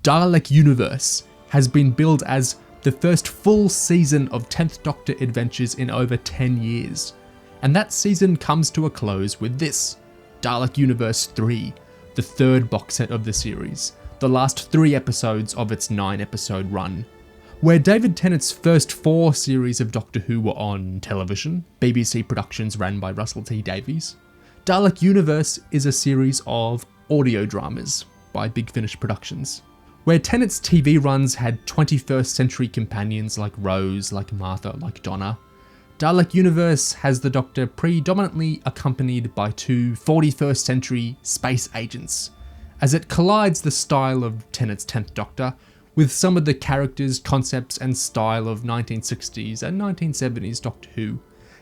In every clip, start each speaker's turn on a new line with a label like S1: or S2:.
S1: Dalek Universe has been billed as the first full season of 10th Doctor adventures in over 10 years. And that season comes to a close with this, Dalek Universe 3, the third box set of the series, the last 3 episodes of its 9-episode run. Where David Tennant's first 4 series of Doctor Who were on television, BBC productions ran by Russell T Davies, Dalek Universe is a series of audio dramas by Big Finish Productions. Where Tennant's TV runs had 21st century companions like Rose, like Martha, like Donna, Dalek Universe has the Doctor predominantly accompanied by 2 41st century space agents, as it collides the style of Tennant's 10th Doctor with some of the characters, concepts and style of 1960s and 1970s Doctor Who,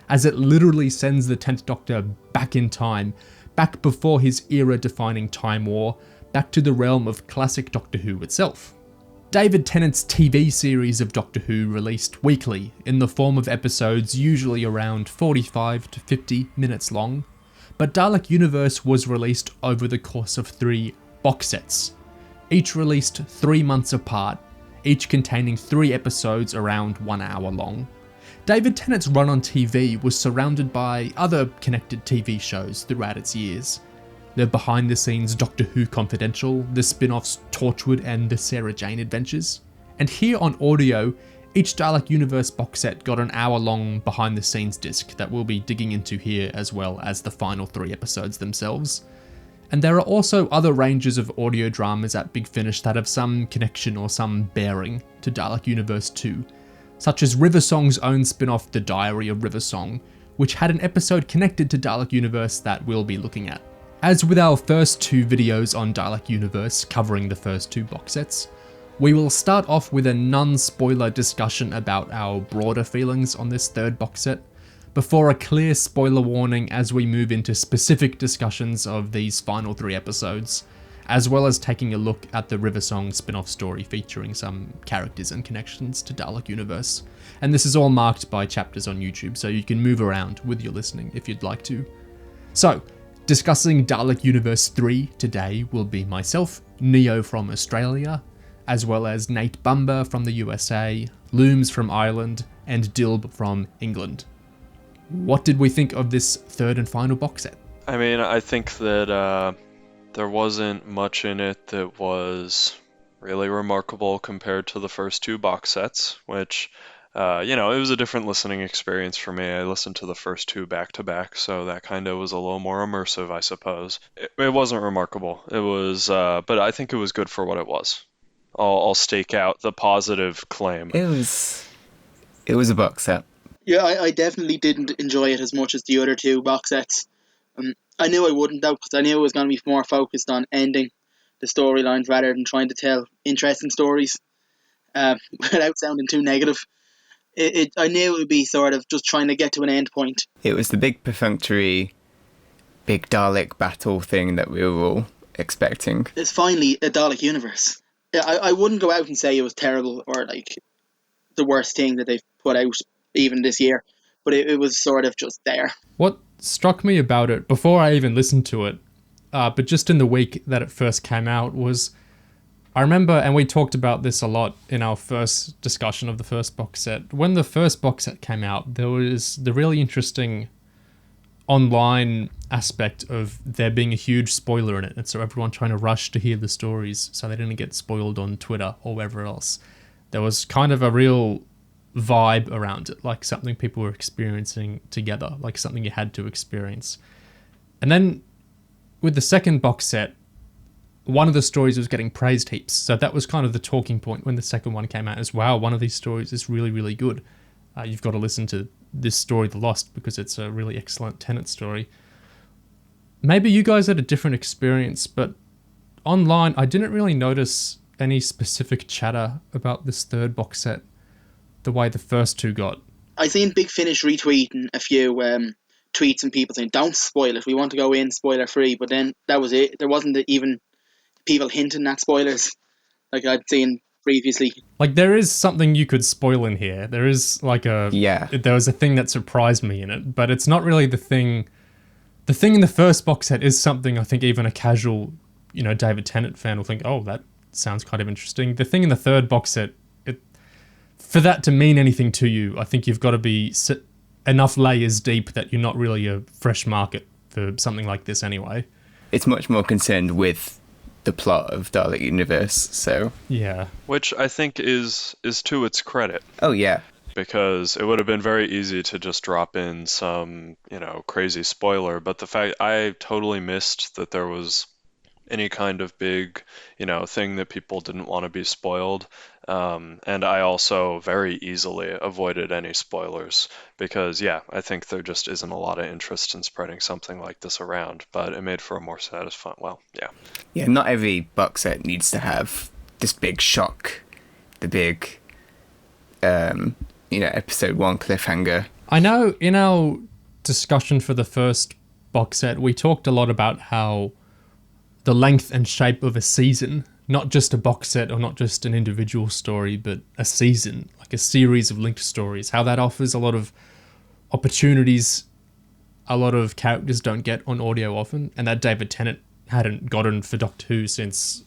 S1: as it literally sends the 10th Doctor back in time, back before his era-defining Time War, back to the realm of classic Doctor Who itself. David Tennant's TV series of Doctor Who released weekly in the form of episodes usually around 45 to 50 minutes long, but Dalek Universe was released over the course of 3 box sets, each released 3 months apart, each containing 3 episodes around 1 hour long. David Tennant's run on TV was surrounded by other connected TV shows throughout its years. The behind-the-scenes Doctor Who Confidential, the spin-offs Torchwood and the Sarah Jane Adventures. And here on audio, each Dalek Universe box set got an hour-long behind-the-scenes disc that we'll be digging into here, as well as the final 3 episodes themselves. And there are also other ranges of audio dramas at Big Finish that have some connection or some bearing to Dalek Universe 2, such as Riversong's own spin-off The Diary of Riversong, which had an episode connected to Dalek Universe that we'll be looking at. As with our first 2 videos on Dalek Universe covering the first 2 box sets, we will start off with a non-spoiler discussion about our broader feelings on this 3rd box set, before a clear spoiler warning as we move into specific discussions of these final 3 episodes, as well as taking a look at the Riversong spin-off story featuring some characters and connections to Dalek Universe. And this is all marked by chapters on YouTube, so you can move around with your listening if you'd like to. So, discussing Dalek Universe 3 today will be myself, Neo from Australia, as well as Nate Bumber from the USA, Looms from Ireland, and Dilb from England. What did we think of this 3rd and final box set?
S2: I mean, I think that there wasn't much in it that was really remarkable compared to the first 2 box sets, which, it was a different listening experience for me. I listened to the first 2 back to back, so that kind of was a little more immersive, I suppose. It wasn't remarkable. It was, but I think it was good for what it was. I'll stake out the positive claim.
S3: It was a box set.
S4: Yeah, I definitely didn't enjoy it as much as the other 2 box sets. I knew I wouldn't, though, because I knew it was going to be more focused on ending the storylines rather than trying to tell interesting stories without sounding too negative. I knew it would be sort of just trying to get to an end point.
S3: It was the big perfunctory, big Dalek battle thing that we were all expecting.
S4: It's finally a Dalek Universe. I wouldn't go out and say it was terrible or like the worst thing that they've put out even this year, but it was sort of just there.
S1: What struck me about it, before I even listened to it, but just in the week that it first came out, was I remember, and we talked about this a lot in our first discussion of the first box set, when the first box set came out, there was the really interesting online aspect of there being a huge spoiler in it, and so everyone trying to rush to hear the stories so they didn't get spoiled on Twitter or wherever else. There was kind of a real vibe around it, like something people were experiencing together, like something you had to experience. And then with the second box set, one of the stories was getting praised heaps, so that was kind of the talking point when the second one came out, is wow, one of these stories is really, really good. You've got to listen to this story, The Lost, because it's a really excellent Tennant story. Maybe you guys had a different experience, but online I didn't really notice any specific chatter about this 3rd box set the way the first 2 got.
S4: I seen Big Finish retweeting a few tweets and people saying, don't spoil it, we want to go in spoiler free, but then that was it. There wasn't even people hinting at spoilers like I'd seen previously. Like,
S1: there is something you could spoil in here. There is like there was a thing that surprised me in it, but it's not really the thing. The thing in the first box set is something I think even a casual, David Tennant fan will think, oh, sounds kind of interesting. The thing in the third box set, for that to mean anything to you, I think you've got to be enough layers deep that you're not really a fresh market for something like this anyway.
S3: It's much more concerned with the plot of Dalek Universe, so...
S1: Yeah.
S2: Which I think is to its credit.
S3: Oh, yeah.
S2: Because it would have been very easy to just drop in some, crazy spoiler, but the fact I totally missed that there was any kind of big, thing that people didn't want to be spoiled. And I also very easily avoided any spoilers because, I think there just isn't a lot of interest in spreading something like this around, but it made for a more satisfying,
S3: Yeah, not every box set needs to have this big shock, the big, episode 1 cliffhanger.
S1: I know in our discussion for the first box set, we talked a lot about how the length and shape of a season, not just a box set or not just an individual story, but a season, like a series of linked stories, how that offers a lot of opportunities a lot of characters don't get on audio often, and that David Tennant hadn't gotten for Doctor Who since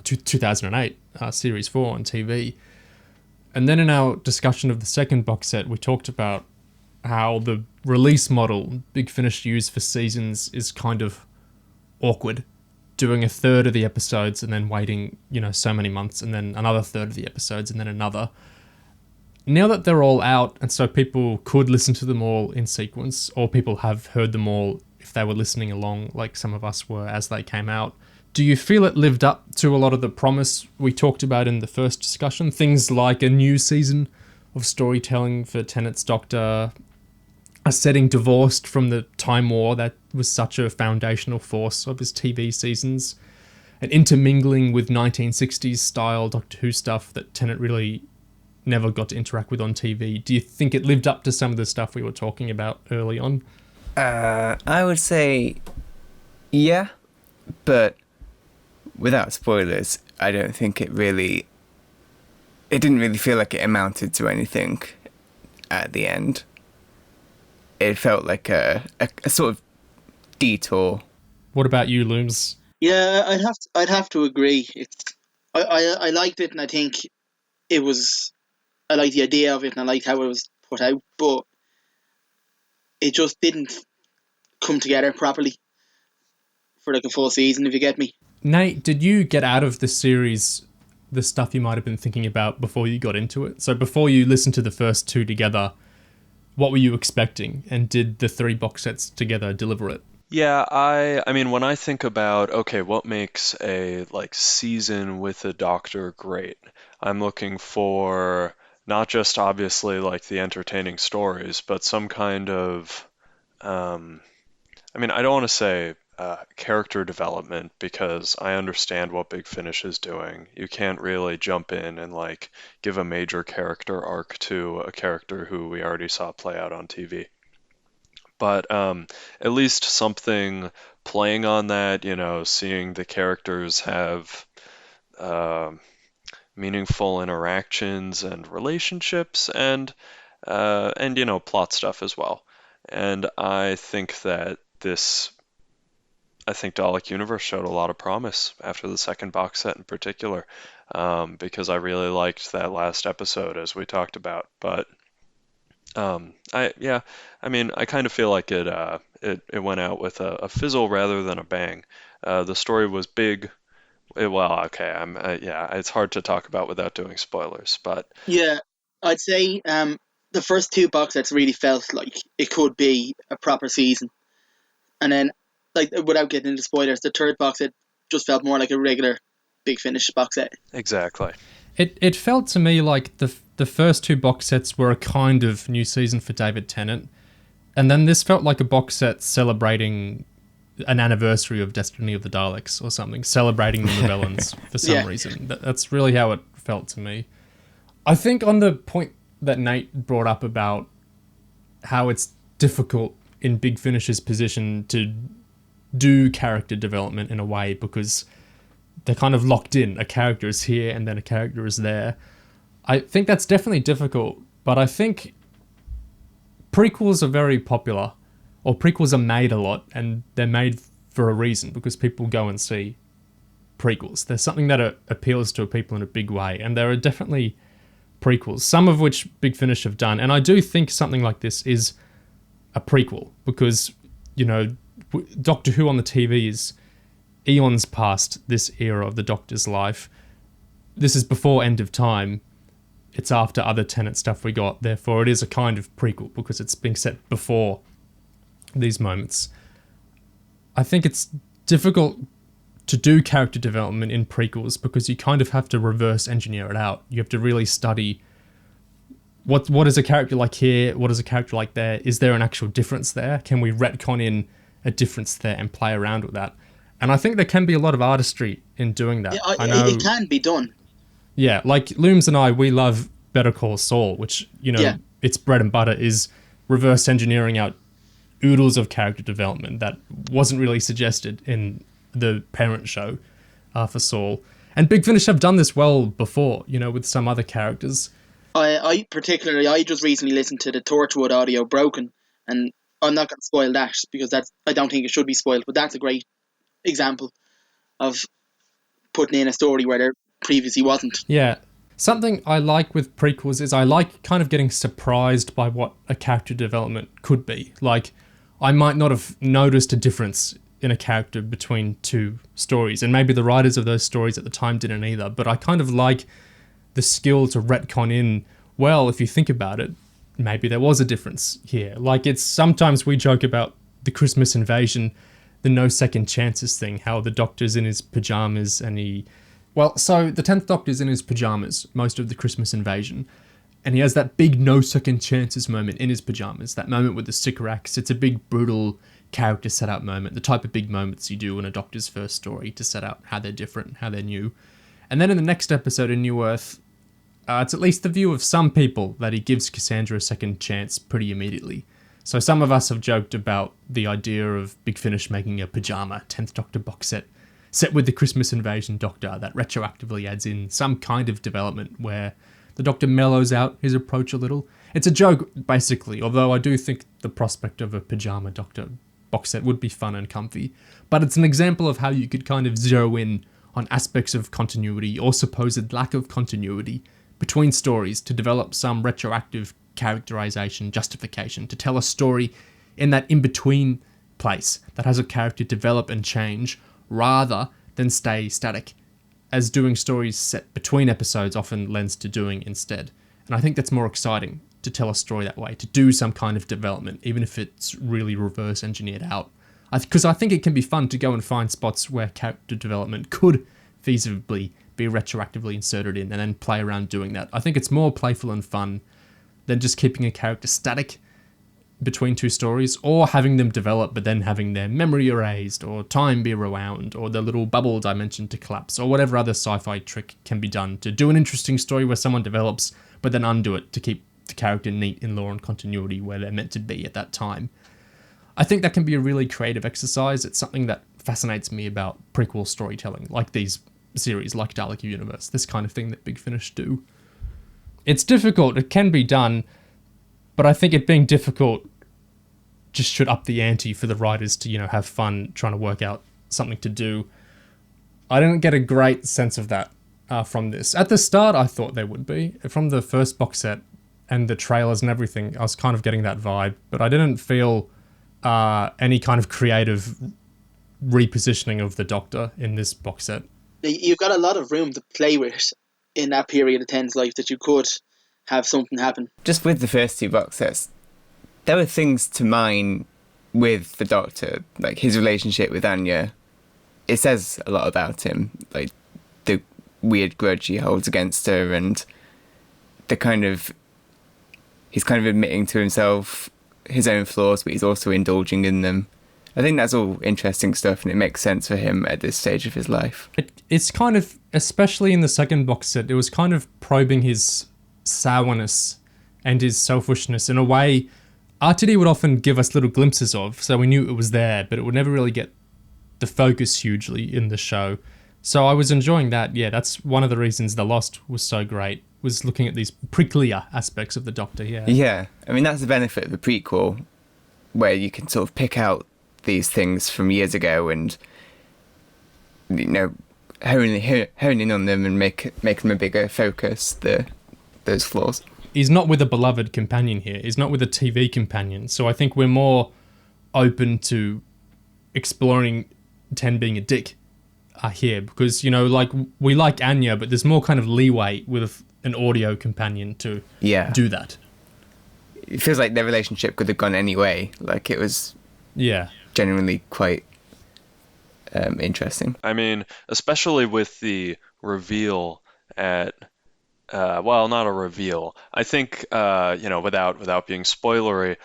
S1: 2008, Series 4 on TV. And then in our discussion of the second box set, we talked about how the release model Big Finish used for seasons is kind of awkward. Doing a third of the episodes and then waiting, so many months, and then another third of the episodes and then another. Now that they're all out, and so people could listen to them all in sequence, or people have heard them all if they were listening along, like some of us were as they came out, do you feel it lived up to a lot of the promise we talked about in the first discussion? Things like a new season of storytelling for Tennant's Doctor, a setting divorced from the Time War that was such a foundational force of his TV seasons, an intermingling with 1960s style Doctor Who stuff that Tennant really never got to interact with on TV. Do you think it lived up to some of the stuff we were talking about early on?
S3: I would say yeah, but without spoilers, I don't think it didn't really feel like it amounted to anything at the end. It felt like a sort of detour.
S1: What about you, Looms?
S4: Yeah, I'd have to agree. I liked it, and I think I liked the idea of it, and I liked how it was put out, but it just didn't come together properly for like a full season, if you get me.
S1: Nate, did you get out of the series the stuff you might have been thinking about before you got into it? So before you listened to the first two together, what were you expecting? And did the three box sets together deliver it?
S2: Yeah, I mean, when I think about, okay, what makes a season with a Doctor great? I'm looking for not just obviously the entertaining stories, but some kind of, I don't want to say character development because I understand what Big Finish is doing. You can't really jump in and give a major character arc to a character who we already saw play out on TV. But at least something playing on that, seeing the characters have meaningful interactions and relationships and plot stuff as well. And I think Dalek Universe showed a lot of promise after the second box set in particular, because I really liked that last episode as we talked about. But I kind of feel like it went out with a fizzle rather than a bang. The story was big. It's hard to talk about without doing spoilers, but
S4: Yeah, I'd say the first two box sets really felt like it could be a proper season, and then without getting into spoilers, the third box set just felt more like a regular Big Finish box set.
S2: exactly.
S1: It felt to me like the first two box sets were a kind of new season for David Tennant, and then this felt like a box set celebrating an anniversary of Destiny of the Daleks or something, celebrating the Novellans for some reason. That's really how it felt to me. I think on the point that Nate brought up about how it's difficult in Big Finish's position to do character development in a way because they're kind of locked in. A character is here and then a character is there. I think that's definitely difficult, but I think prequels are very popular, or prequels are made a lot, and they're made for a reason because people go and see prequels. There's something that appeals to people in a big way, and there are definitely prequels, some of which Big Finish have done. And I do think something like this is a prequel because, you know, Doctor Who on the TV is eons past this era of the Doctor's life. This is before End of Time. It's after other Tennant stuff we got. Therefore, it is a kind of prequel because it's being set before these moments. I think it's difficult to do character development in prequels because you kind of have to reverse engineer it out. You have to really study what is a character like here, what is a character like there, is there an actual difference there? Can we retcon in a difference there and play around with that? And I think there can be a lot of artistry in doing that.
S4: Yeah,
S1: I know,
S4: it can be done.
S1: Yeah, like Looms and I, we love Better Call Saul, which, you know, its bread and butter is reverse engineering out oodles of character development that wasn't really suggested in the parent show for Saul. And Big Finish have done this well before, you know, with some other characters.
S4: I just recently listened to the Torchwood audio Broken, and I'm not going to spoil that because I don't think it should be spoiled, but that's a great example of putting in a story where there previously wasn't.
S1: Yeah. Something I like with prequels is I like kind of getting surprised by what a character development could be. Like, I might not have noticed a difference in a character between two stories, and maybe the writers of those stories at the time didn't either, but I kind of like the skill to retcon in, well, if you think about it, maybe there was a difference here. Like, it's sometimes we joke about the Christmas invasion, the no second chances thing, how the Doctor's in his pajamas and so the 10th Doctor's in his pajamas most of the Christmas invasion, and he has that big no second chances moment in his pajamas, that moment with the Sycorax. It's a big, brutal character set-out moment, the type of big moments you do in a Doctor's first story to set out how they're different, how they're new. And then in the next episode in New Earth, it's at least the view of some people that he gives Cassandra a second chance pretty immediately. So some of us have joked about the idea of Big Finish making a pajama 10th Doctor box set with the Christmas Invasion Doctor that retroactively adds in some kind of development where the Doctor mellows out his approach a little. It's a joke, basically, although I do think the prospect of a pajama Doctor box set would be fun and comfy. But it's an example of how you could kind of zero in on aspects of continuity or supposed lack of continuity between stories to develop some retroactive characterization justification, to tell a story in that in-between place that has a character develop and change rather than stay static, as doing stories set between episodes often lends to doing instead. And I think that's more exciting, to tell a story that way, to do some kind of development, even if it's really reverse engineered out. Because I think it can be fun to go and find spots where character development could feasibly be retroactively inserted in and then play around doing that. I think it's more playful and fun than just keeping a character static between two stories, or having them develop but then having their memory erased, or time be rewound, or the little bubble dimension to collapse, or whatever other sci-fi trick can be done to do an interesting story where someone develops but then undo it to keep the character neat in lore and continuity where they're meant to be at that time. I think that can be a really creative exercise. It's something that fascinates me about prequel storytelling, like these series, like Dalek Universe, this kind of thing that Big Finish do. It's difficult, it can be done, but I think it being difficult just should up the ante for the writers to, have fun trying to work out something to do. I didn't get a great sense of that from this. At the start, I thought there would be. From the first box set and the trailers and everything, I was kind of getting that vibe, but I didn't feel any kind of creative repositioning of the Doctor in this box set.
S4: You've got a lot of room to play with in that period of Ten's life that you could have something happen.
S3: Just with the first two box sets, there were things to mine with the Doctor, like his relationship with Anya. It says a lot about him, like the weird grudge he holds against her, and he's kind of admitting to himself his own flaws, but he's also indulging in them. I think that's all interesting stuff, and it makes sense for him at this stage of his life.
S1: It's kind of, especially in the second box set, it was kind of probing his sourness and his selfishness in a way RTD would often give us little glimpses of, so we knew it was there, but it would never really get the focus hugely in the show. So I was enjoying that. Yeah, that's one of the reasons The Lost was so great, was looking at these pricklier aspects of the Doctor, yeah.
S3: Yeah, I mean, that's the benefit of the prequel, where you can sort of pick out these things from years ago and, hone in on them and make them a bigger focus, those flaws.
S1: He's not with a beloved companion here. He's not with a TV companion. So I think we're more open to exploring Ten being a dick here, because, you know, like, we like Anya, but there's more kind of leeway with an audio companion to do that.
S3: It feels like their relationship could have gone any way. Like, it was genuinely quite interesting.
S2: I mean, especially with the reveal at, well, not a reveal. I think, you know, without being spoilery,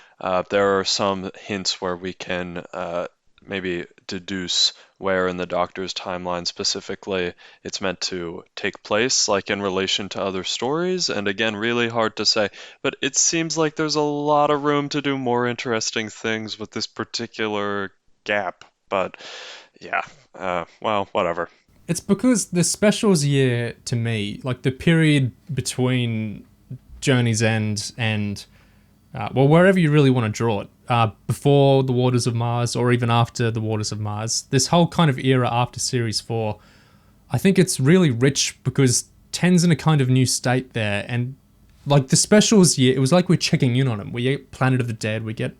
S2: there are some hints where we can maybe deduce where in the Doctor's timeline specifically it's meant to take place, like in relation to other stories. And again, really hard to say, but it seems like there's a lot of room to do more interesting things with this particular gap. But yeah, well, whatever.
S1: It's because the specials year, to me, like the period between Journey's End and, well, wherever you really want to draw it, before the Waters of Mars or even after the Waters of Mars, this whole kind of era after Series 4, I think it's really rich because Ten's in a kind of new state there. And like the specials year, it was like we're checking in on him. We get Planet of the Dead, we get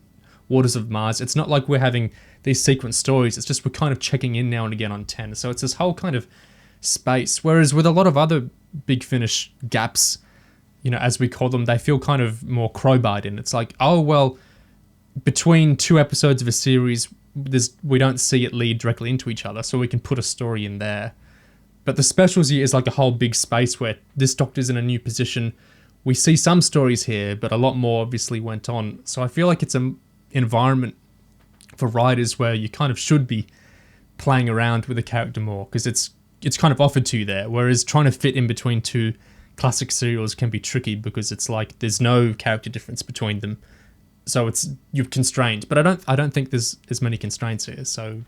S1: Waters of Mars. It's not like we're having these sequence stories. It's just we're kind of checking in now and again on 10. So it's this whole kind of space. Whereas with a lot of other Big Finish gaps, you know, as we call them, they feel kind of more crowbarred in. It's like, oh, well, between two episodes of a series, we don't see it lead directly into each other, so we can put a story in there. But the specials year is like a whole big space where this Doctor's in a new position. We see some stories here, but a lot more obviously went on. So I feel like it's an environment for writers where you kind of should be playing around with the character more, because it's kind of offered to you there, whereas trying to fit in between two classic serials can be tricky because it's like there's no character difference between them, so you're constrained. But I don't think there's as many constraints here, so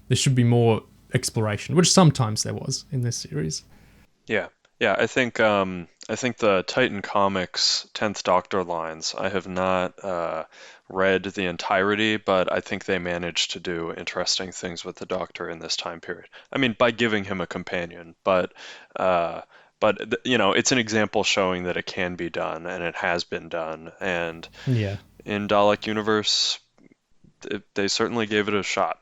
S1: there should be more exploration, which sometimes there was in this series.
S2: Yeah, I think the Titan Comics 10th Doctor lines, I have not read the entirety, but I think they managed to do interesting things with the Doctor in this time period. I mean, by giving him a companion, but you know, it's an example showing that it can be done, and it has been done. And in Dalek Universe, they certainly gave it a shot,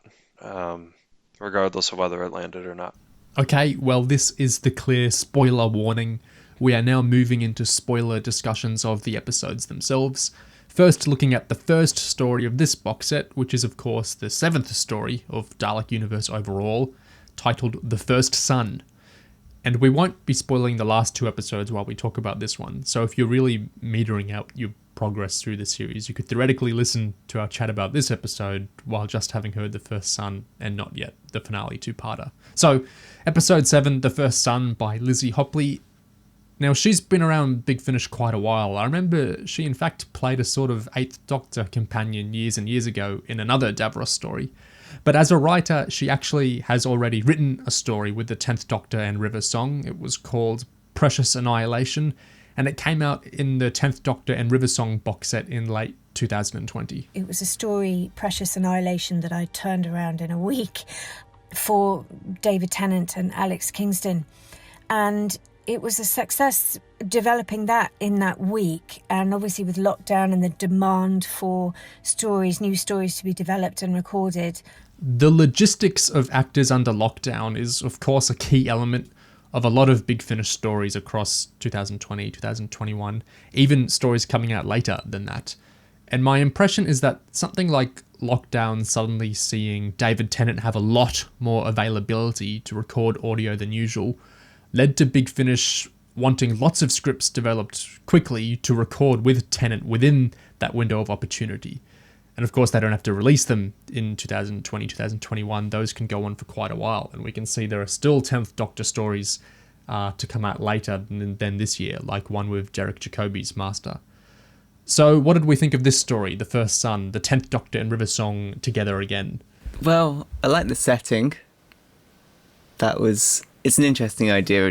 S2: regardless of whether it landed or not.
S1: Okay, well, this is the clear spoiler warning. We are now moving into spoiler discussions of the episodes themselves. First, looking at the first story of this box set, which is, of course, the 7th story of Dalek Universe overall, titled The First Sun. And we won't be spoiling the last two episodes while we talk about this one, so if you're really metering out your progress through the series, you could theoretically listen to our chat about this episode while just having heard The First Sun and not yet the finale two-parter. So, episode 7, The First Sun by Lizzie Hopley. Now, she's been around Big Finish quite a while. I remember she in fact played a sort of 8th Doctor companion years and years ago in another Davros story. But as a writer, she actually has already written a story with the 10th Doctor and River Song. It was called Precious Annihilation, and it came out in the 10th Doctor and River Song box set in late 2020.
S5: It was a story, Precious Annihilation, that I turned around in a week for David Tennant and Alex Kingston. And it was a success developing that in that week, and obviously with lockdown and the demand for new stories to be developed and recorded.
S1: The logistics of actors under lockdown is, of course, a key element of a lot of Big Finish stories across 2020, 2021, even stories coming out later than that. And my impression is that something like lockdown suddenly seeing David Tennant have a lot more availability to record audio than usual led to Big Finish wanting lots of scripts developed quickly to record with Tennant within that window of opportunity. And of course, they don't have to release them in 2020, 2021. Those can go on for quite a while. And we can see there are still 10th Doctor stories to come out later than this year, like one with Jarek Jacobi's Master. So what did we think of this story, The First Sun, the 10th Doctor and River Song together again?
S3: Well, I like the setting. It's an interesting idea.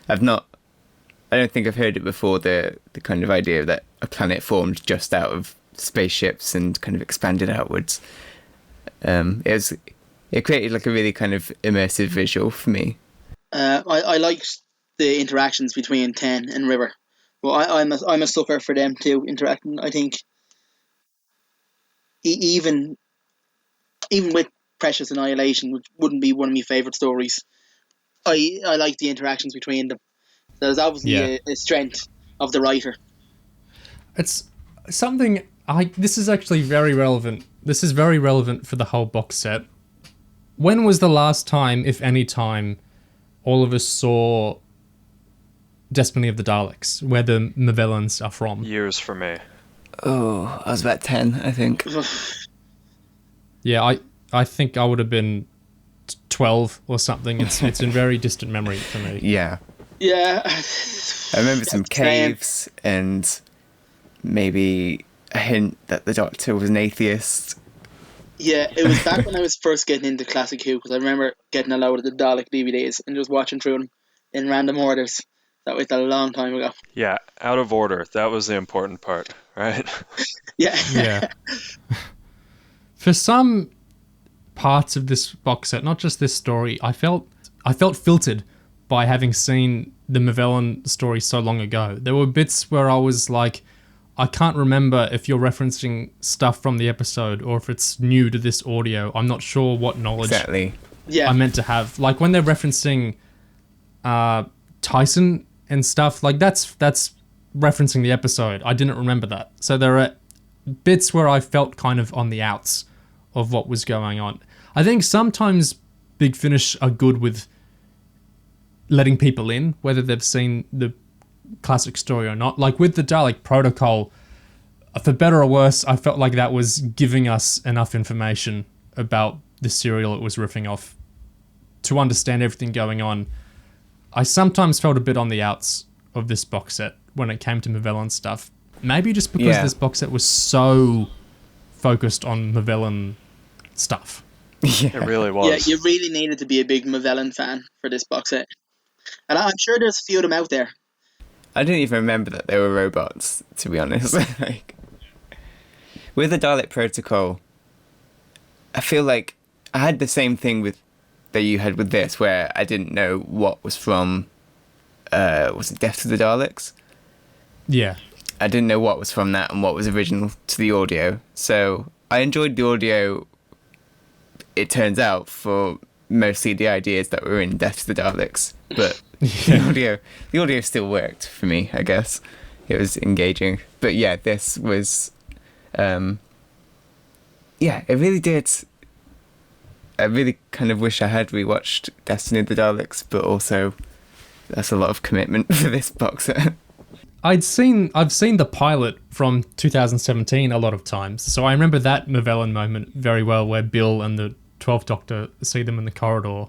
S3: I don't think I've heard it before, the kind of idea that a planet formed just out of spaceships and kind of expanded outwards. It It created like a really kind of immersive visual for me.
S4: I liked the interactions between Ten and River. Well, I'm a sucker for them too interacting. I think even with Precious Annihilation, which wouldn't be one of my favourite stories, I like the interactions between them. So there's obviously a strength of the writer.
S1: It's something this is actually very relevant. This is very relevant for the whole box set. When was the last time, if any time, all of us saw Destiny of the Daleks, where the Movellans are from?
S2: Years for me.
S3: Oh, I was about 10, I think.
S1: Yeah, I think I would have been 12 or something. It's in very distant memory for me.
S3: Yeah.
S4: Yeah.
S3: I remember some caves and maybe a hint that the Doctor was an atheist.
S4: Yeah, it was back when I was first getting into Classic Who, because I remember getting a load of the Dalek DVDs and just watching through them in random orders. That was a long time ago.
S2: Yeah, out of order. That was the important part, right?
S4: Yeah.
S1: Yeah. For some parts of this box set, not just this story, I felt filtered by having seen the Movellan story so long ago. There were bits where I was like, I can't remember if you're referencing stuff from the episode or if it's new to this audio. I'm not sure what knowledge
S3: Exactly.
S4: Yeah.
S1: I'm meant to have. Like when they're referencing Tyson and stuff, like that's referencing the episode. I didn't remember that. So there are bits where I felt kind of on the outs of what was going on. I think sometimes Big Finish are good with letting people in, whether they've seen the classic story or not. Like with the Dalek Protocol, for better or worse, I felt like that was giving us enough information about the serial it was riffing off to understand everything going on. I sometimes felt a bit on the outs of this box set when it came to Movellan stuff. Maybe just because this box set was so focused on Movellan stuff.
S2: It really was.
S4: Yeah, you really needed to be a big Movellan fan for this box set. And I'm sure there's a few of them out there.
S3: I didn't even remember that they were robots, to be honest. Like, with the Dalek Protocol, I feel like I had the same thing that you had with this, where I didn't know what was from, was it Death to the Daleks?
S1: Yeah.
S3: I didn't know what was from that and what was original to the audio. So I enjoyed the audio, it turns out, for mostly the ideas that were in Death to the Daleks. But the audio still worked for me, I guess. It was engaging. But yeah, this was... it really did. I really kind of wish I had rewatched Destiny of the Daleks, but also that's a lot of commitment for this box set.
S1: I've seen the pilot from 2017 a lot of times, so I remember that Movellan moment very well, where Bill and the 12th Doctor see them in the corridor.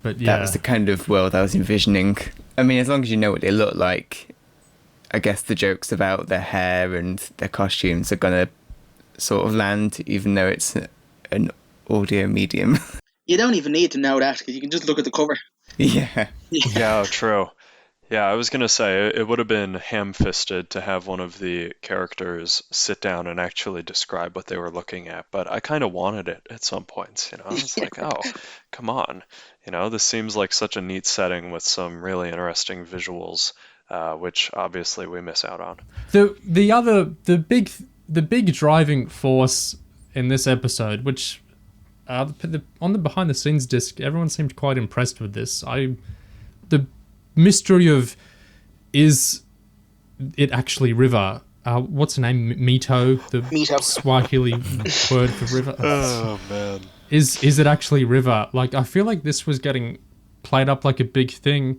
S1: But yeah,
S3: that was the kind of world I was envisioning. I mean, as long as you know what they look like, I guess the jokes about their hair and their costumes are gonna sort of land, even though it's an audio medium.
S4: You don't even need to know that, because you can just look at the cover.
S3: Yeah.
S2: Yeah, true. Yeah, I was going to say, it would have been ham-fisted to have one of the characters sit down and actually describe what they were looking at, but I kind of wanted it at some points, I was like, oh, come on. This seems like such a neat setting with some really interesting visuals, which obviously we miss out on.
S1: The big driving force in this episode, which on the behind the scenes disc, everyone seemed quite impressed with this. The mystery of, is it actually river? What's her name? Mito, the
S4: Mito.
S1: Swahili word for river.
S2: Oh man,
S1: is it actually river? Like, I feel like this was getting played up like a big thing.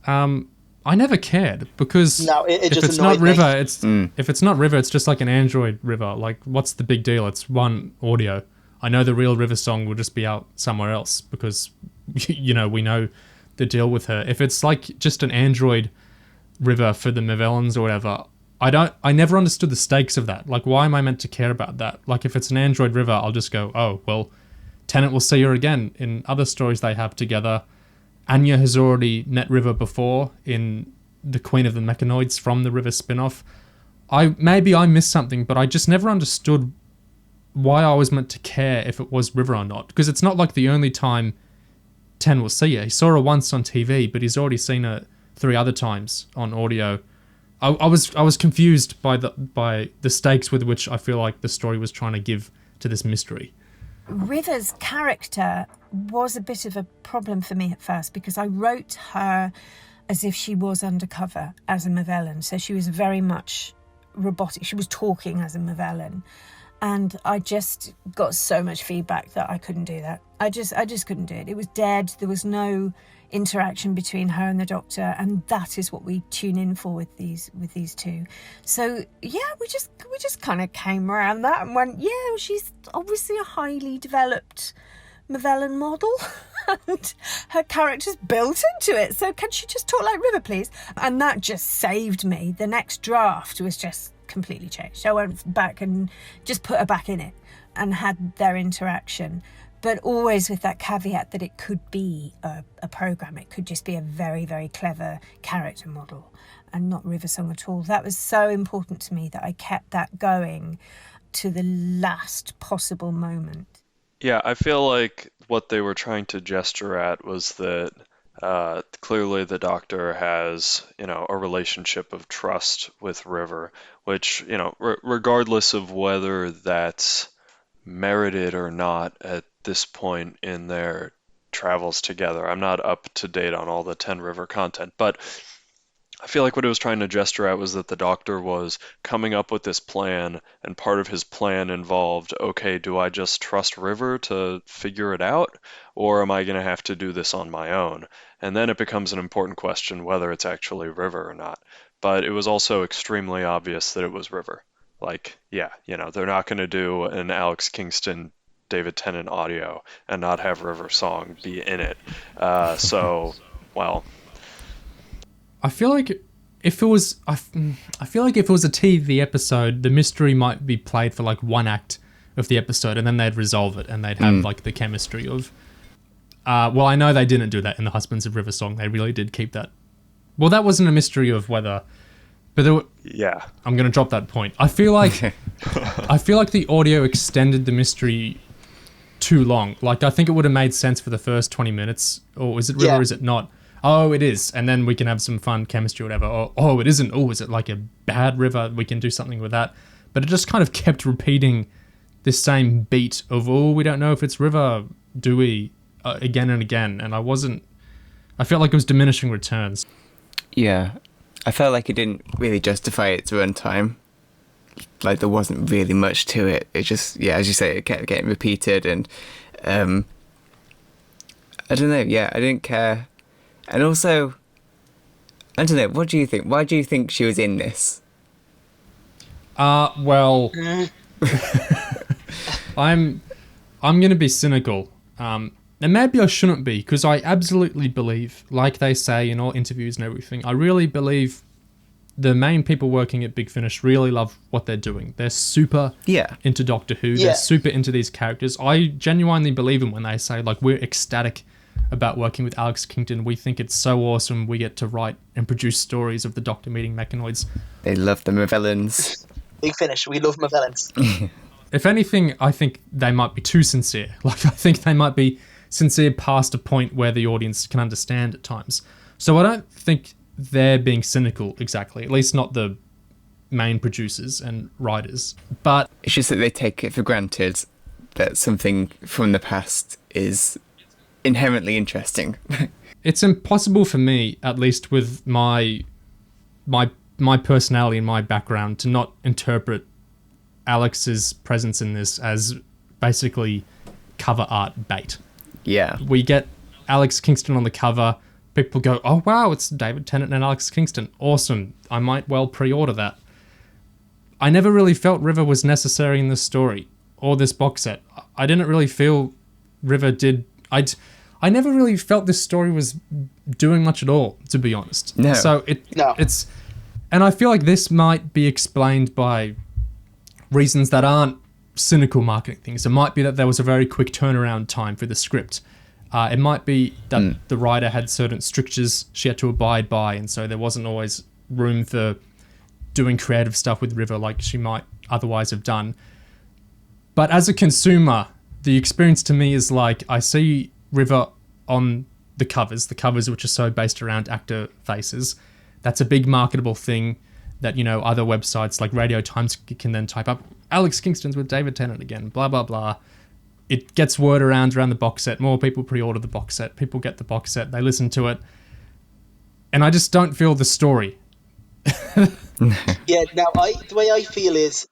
S1: I never cared, because
S4: No, it
S1: if
S4: just
S1: it's not
S4: annoyed me.
S1: river, if it's not river, it's just like an Android river. Like, what's the big deal? It's one audio. I know the real river song will just be out somewhere else, because we know the deal with her. If it's like just an Android river for the Movellans or whatever, I never understood the stakes of that. Like, why am I meant to care about that? Like, if it's an Android river, I'll just go, oh, well, Tennant will see her again in other stories they have together. Anya has already met River before in The Queen of the Mechonoids from the River spin-off. Maybe I missed something, but I just never understood why I was meant to care if it was River or not, because it's not like the only time Ten will see her. He saw her once on TV, but he's already seen her 3 other times on audio. I was confused by the stakes with which I feel like the story was trying to give to this mystery.
S5: River's character was a bit of a problem for me at first because I wrote her as if she was undercover as a Mavellan. So she was very much robotic. She was talking as a Mavellan. And I just got so much feedback that I couldn't do that. I just couldn't do it. It was dead. There was no interaction between her and the Doctor, and that is what we tune in for with these two. So yeah, we just kind of came around that and went, yeah, well, she's obviously a highly developed Mavellan model and her character's built into it, so can she just talk like River, please? And that just saved me. The next draft was just completely changed. I went back and just put her back in it and had their interaction, but always with that caveat that it could be a program. It could just be a very, very clever character model and not River Song at all. That was so important to me that I kept that going to the last possible moment.
S2: Yeah, I feel like what they were trying to gesture at was that clearly the Doctor has, a relationship of trust with River, which, regardless of whether that's merited or not at this point in their travels together. I'm not up to date on all the Ten River content, but I feel like what it was trying to gesture at was that the Doctor was coming up with this plan, and part of his plan involved, okay, do I just trust River to figure it out, or am I going to have to do this on my own? And then it becomes an important question whether it's actually River or not. But it was also extremely obvious that it was River. Like, yeah, they're not going to do an Alex Kingston, David Tennant audio and not have River Song be in it. Well...
S1: I feel like if it was a TV episode, the mystery might be played for like one act of the episode, and then they'd resolve it, and they'd have like the chemistry of. Well, I know they didn't do that in the Husbands of River Song. They really did keep that. Well, that wasn't a mystery of whether, but there were,
S2: yeah.
S1: I'm going to drop that point. I feel like the audio extended the mystery too long. Like, I think it would have made sense for the first 20 minutes, or is it River? Or is it not? Oh, it is. And then we can have some fun chemistry or whatever. Or, oh, it isn't. Oh, is it like a bad River? We can do something with that. But it just kind of kept repeating this same beat of, oh, we don't know if it's River, do we? Again and again. And I felt like it was diminishing returns.
S3: Yeah. I felt like it didn't really justify its runtime. Like, there wasn't really much to it. It just, yeah, as you say, it kept getting repeated. And I don't know. Yeah, I didn't care. And also, I don't know, what do you think? Why do you think she was in this?
S1: Well, I'm going to be cynical. And maybe I shouldn't be, because I absolutely believe, like they say in all interviews and everything, I really believe the main people working at Big Finish really love what they're doing. They're super into Doctor Who. Yeah. They're super into these characters. I genuinely believe them when they say, like, we're ecstatic about working with Alex Kingston. We think it's so awesome. We get to write and produce stories of the Doctor meeting Mechonoids.
S3: They love the Mavellans.
S4: Big Finish. We love Mavellans.
S1: If anything, I think they might be too sincere. Like, I think they might be sincere past a point where the audience can understand at times. So I don't think they're being cynical exactly, at least not the main producers and writers. But
S3: it's just that they take it for granted that something from the past is inherently interesting.
S1: It's impossible for me, at least with my personality and my background, to not interpret Alex's presence in this as basically cover art bait.
S3: Yeah.
S1: We get Alex Kingston on the cover. People go, oh wow, it's David Tennant and Alex Kingston. Awesome. I might well pre-order that. I never really felt River was necessary in this story or this box set. I didn't really feel River did... I never really felt this story was doing much at all, to be honest.
S3: No.
S1: So it's... And I feel like this might be explained by reasons that aren't cynical marketing things. It might be that there was a very quick turnaround time for the script. It might be that the writer had certain strictures she had to abide by, and so there wasn't always room for doing creative stuff with River like she might otherwise have done. But as a consumer, the experience to me is like I see River on the covers which are so based around actor faces. That's a big marketable thing that, you know, other websites like Radio Times can then type up, Alex Kingston's with David Tennant again, blah, blah, blah. It gets word around the box set. More people pre-order the box set. People get the box set. They listen to it. And I just don't feel the story.
S4: Yeah, now the way I feel is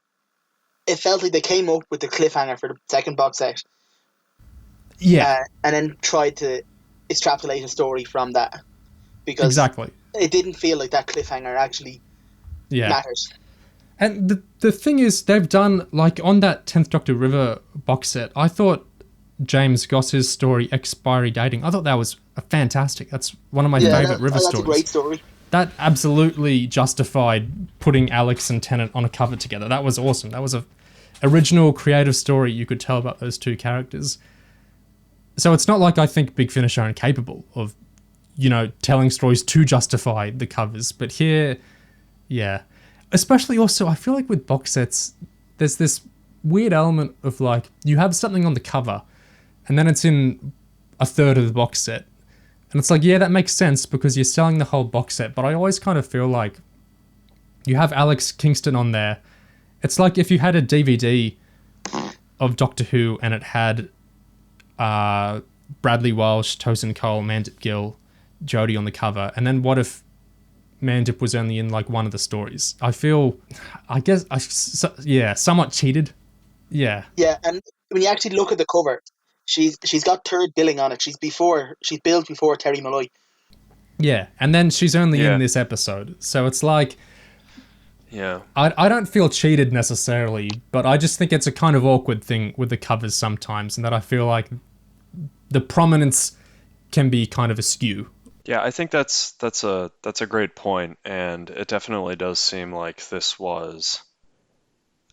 S4: it felt like they came up with the cliffhanger for the second box set.
S1: Yeah.
S4: And then tried to extrapolate a story from that. Because
S1: exactly.
S4: It didn't feel like that cliffhanger actually matters.
S1: And the thing is, they've done, like, on that 10th Doctor River box set, I thought James Goss's story, Expiry Dating, I thought that was fantastic. That's one of my favourite River stories.
S4: That's a great story.
S1: That absolutely justified putting Alex and Tennant on a cover together. That was awesome. That was a original creative story you could tell about those two characters. So it's not like I think Big Finish are incapable of, you know, telling stories to justify the covers. But here, yeah. Especially also, I feel like with box sets, there's this weird element of like, you have something on the cover, and then it's in a third of the box set. And it's like, yeah, that makes sense because you're selling the whole box set. But I always kind of feel like you have Alex Kingston on there. It's like if you had a DVD of Doctor Who and it had Bradley Walsh, Tosin Cole, Mandip Gill, Jodie on the cover. And then what if Mandip was only in like one of the stories? I feel, somewhat cheated. Yeah.
S4: Yeah, and when you actually look at the cover, she's got third billing on it. She's billed before Terry Malloy.
S1: Yeah, and then she's only in this episode. So it's like,
S2: yeah,
S1: I don't feel cheated necessarily, but I just think it's a kind of awkward thing with the covers sometimes, and that I feel like the prominence can be kind of askew.
S2: Yeah, I think that's a great point, and it definitely does seem like this was.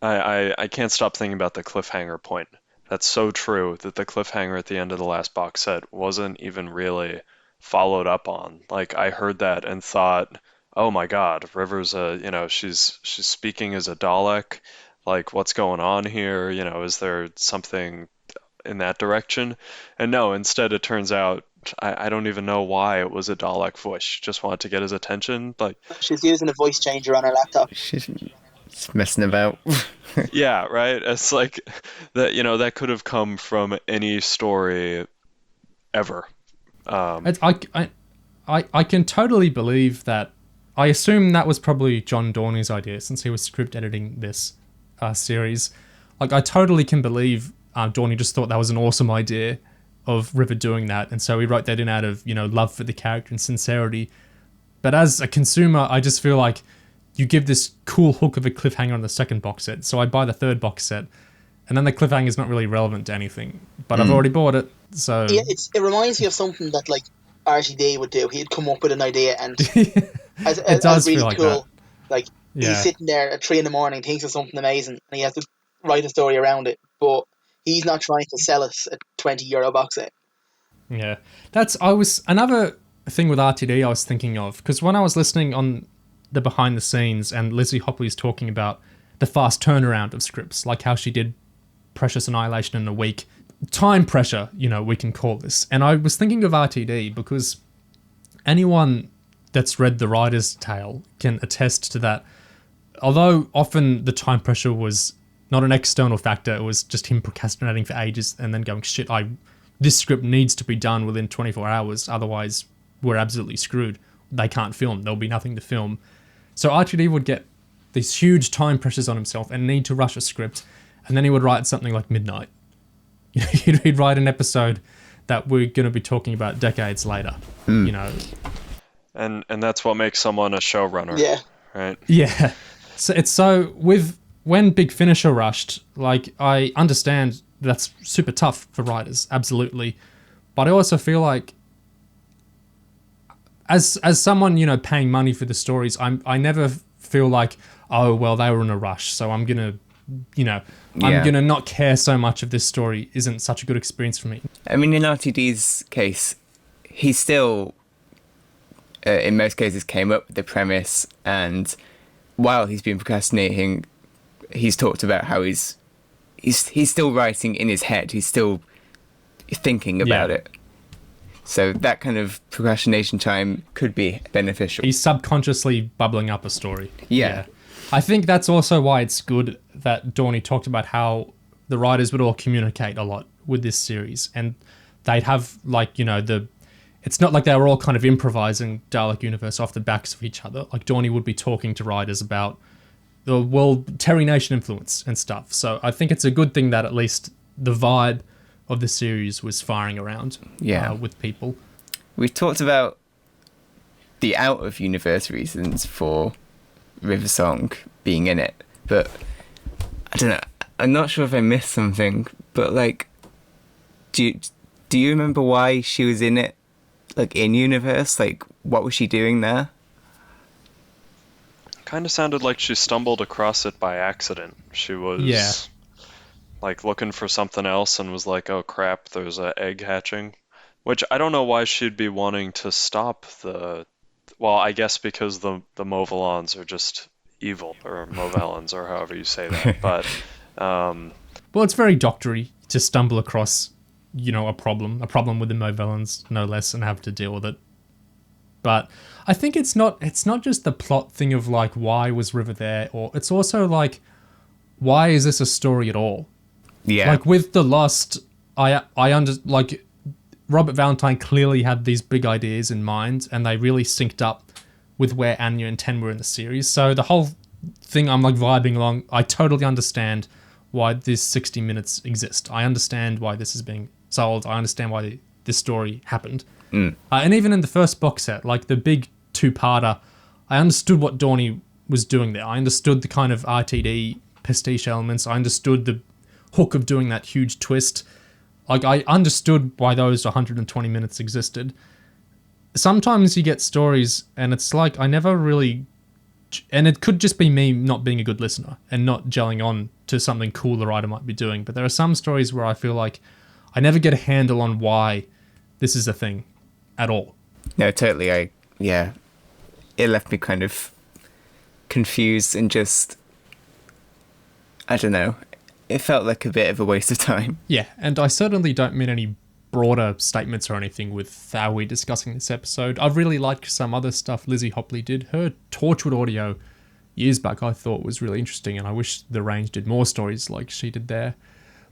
S2: I can't stop thinking about the cliffhanger point. That's so true that the cliffhanger at the end of the last box set wasn't even really followed up on. Like I heard that and thought, oh my God, River's she's speaking as a Dalek. Like what's going on here? You know, is there something in that direction? And no, instead it turns out I don't even know why it was a Dalek voice. She just wanted to get his attention. Like
S4: she's using a voice changer on her laptop.
S3: She's messing about.
S2: Yeah, right. It's like that. You know, that could have come from any story ever.
S1: I can totally believe that. I assume that was probably John Dorney's idea since he was script editing this series. Like I totally can believe Dorney just thought that was an awesome idea of River doing that, and so he wrote that in out of, you know, love for the character and sincerity. But as a consumer, I just feel like you give this cool hook of a cliffhanger on the second box set, so I buy the third box set, and then the cliffhanger is not really relevant to anything. But I've already bought it, so
S4: yeah, it reminds me of something that like RTD would do. He'd come up with an idea, and it
S1: does
S4: really
S1: feel like
S4: cool.
S1: that.
S4: Like he's sitting there at 3 a.m, thinks of something amazing, and he has to write a story around it. But he's not trying to sell us a €20 box set.
S1: Yeah, another thing with RTD I was thinking of, because when I was listening on the behind the scenes and Lizzie Hopley's talking about the fast turnaround of scripts, like how she did Precious Annihilation in a week, time pressure, you know, we can call this. And I was thinking of RTD because anyone that's read The Writer's Tale can attest to that. Although often the time pressure was not an external factor, it was just him procrastinating for ages and then going, shit, this script needs to be done within 24 hours, otherwise we're absolutely screwed. They can't film, there'll be nothing to film. So RTD would get these huge time pressures on himself and need to rush a script, and then he would write something like midnight. He'd write an episode that we're going to be talking about decades later, you know.
S2: And that's what makes someone a showrunner.
S4: Yeah.
S2: Right?
S1: Yeah. So when Big Finish are rushed, like I understand that's super tough for writers, absolutely. But I also feel like as someone, you know, paying money for the stories, I never feel like, oh well, they were in a rush, so I'm gonna, you know, I'm gonna not care so much if this story isn't such a good experience for me.
S3: I mean, in RTD's case, he still, in most cases, came up with the premise, and while he's been procrastinating, he's talked about how he's he's still writing in his head. He's still thinking about it. So that kind of procrastination time could be beneficial.
S1: He's subconsciously bubbling up a story.
S3: Yeah.
S1: I think that's also why it's good that Dorney talked about how the writers would all communicate a lot with this series, and they'd have, like, you know, it's not like they were all kind of improvising Dalek Universe off the backs of each other. Like, Dorney would be talking to writers about the world, Terry Nation influence and stuff. So I think it's a good thing that at least the vibe of the series was firing around with people.
S3: We've talked about the out-of-universe reasons for River Song being in it, but I don't know, I'm not sure if I missed something, but, like, do you remember why she was in it, like, in universe? Like, what was she doing there?
S2: Kind of sounded like she stumbled across it by accident. She was like looking for something else and was like, oh crap, there's an egg hatching. Which I don't know why she'd be wanting to stop well, I guess because the Movalons are just evil, or Movellans, or however you say that. But
S1: well, it's very doctory to stumble across, you know, a problem with the Movellans, no less, and have to deal with it. But I think it's not just the plot thing of, like, why was River there, or it's also, like, why is this a story at all?
S3: Yeah.
S1: Like, with The Lost, like, Robert Valentine clearly had these big ideas in mind, and they really synced up with where Anya and Ten were in the series. So the whole thing, I'm, like, vibing along. I totally understand why these 60 minutes exist. I understand why this is being sold. I understand why this story happened. And even in the first box set, like the big two-parter, I understood what Dorney was doing there. I understood the kind of RTD pastiche elements. I understood the hook of doing that huge twist. Like, I understood why those 120 minutes existed. Sometimes you get stories and it's like I never really... And it could just be me not being a good listener and not gelling on to something cool the writer might be doing. But there are some stories where I feel like I never get a handle on why this is a thing at all.
S3: No, totally. It left me kind of confused and just, I don't know, it felt like a bit of a waste of time.
S1: Yeah, and I certainly don't mean any broader statements or anything with how we're discussing this episode. I really liked some other stuff Lizzie Hopley did. Her Torchwood audio years back I thought was really interesting, and I wish The Range did more stories like she did there.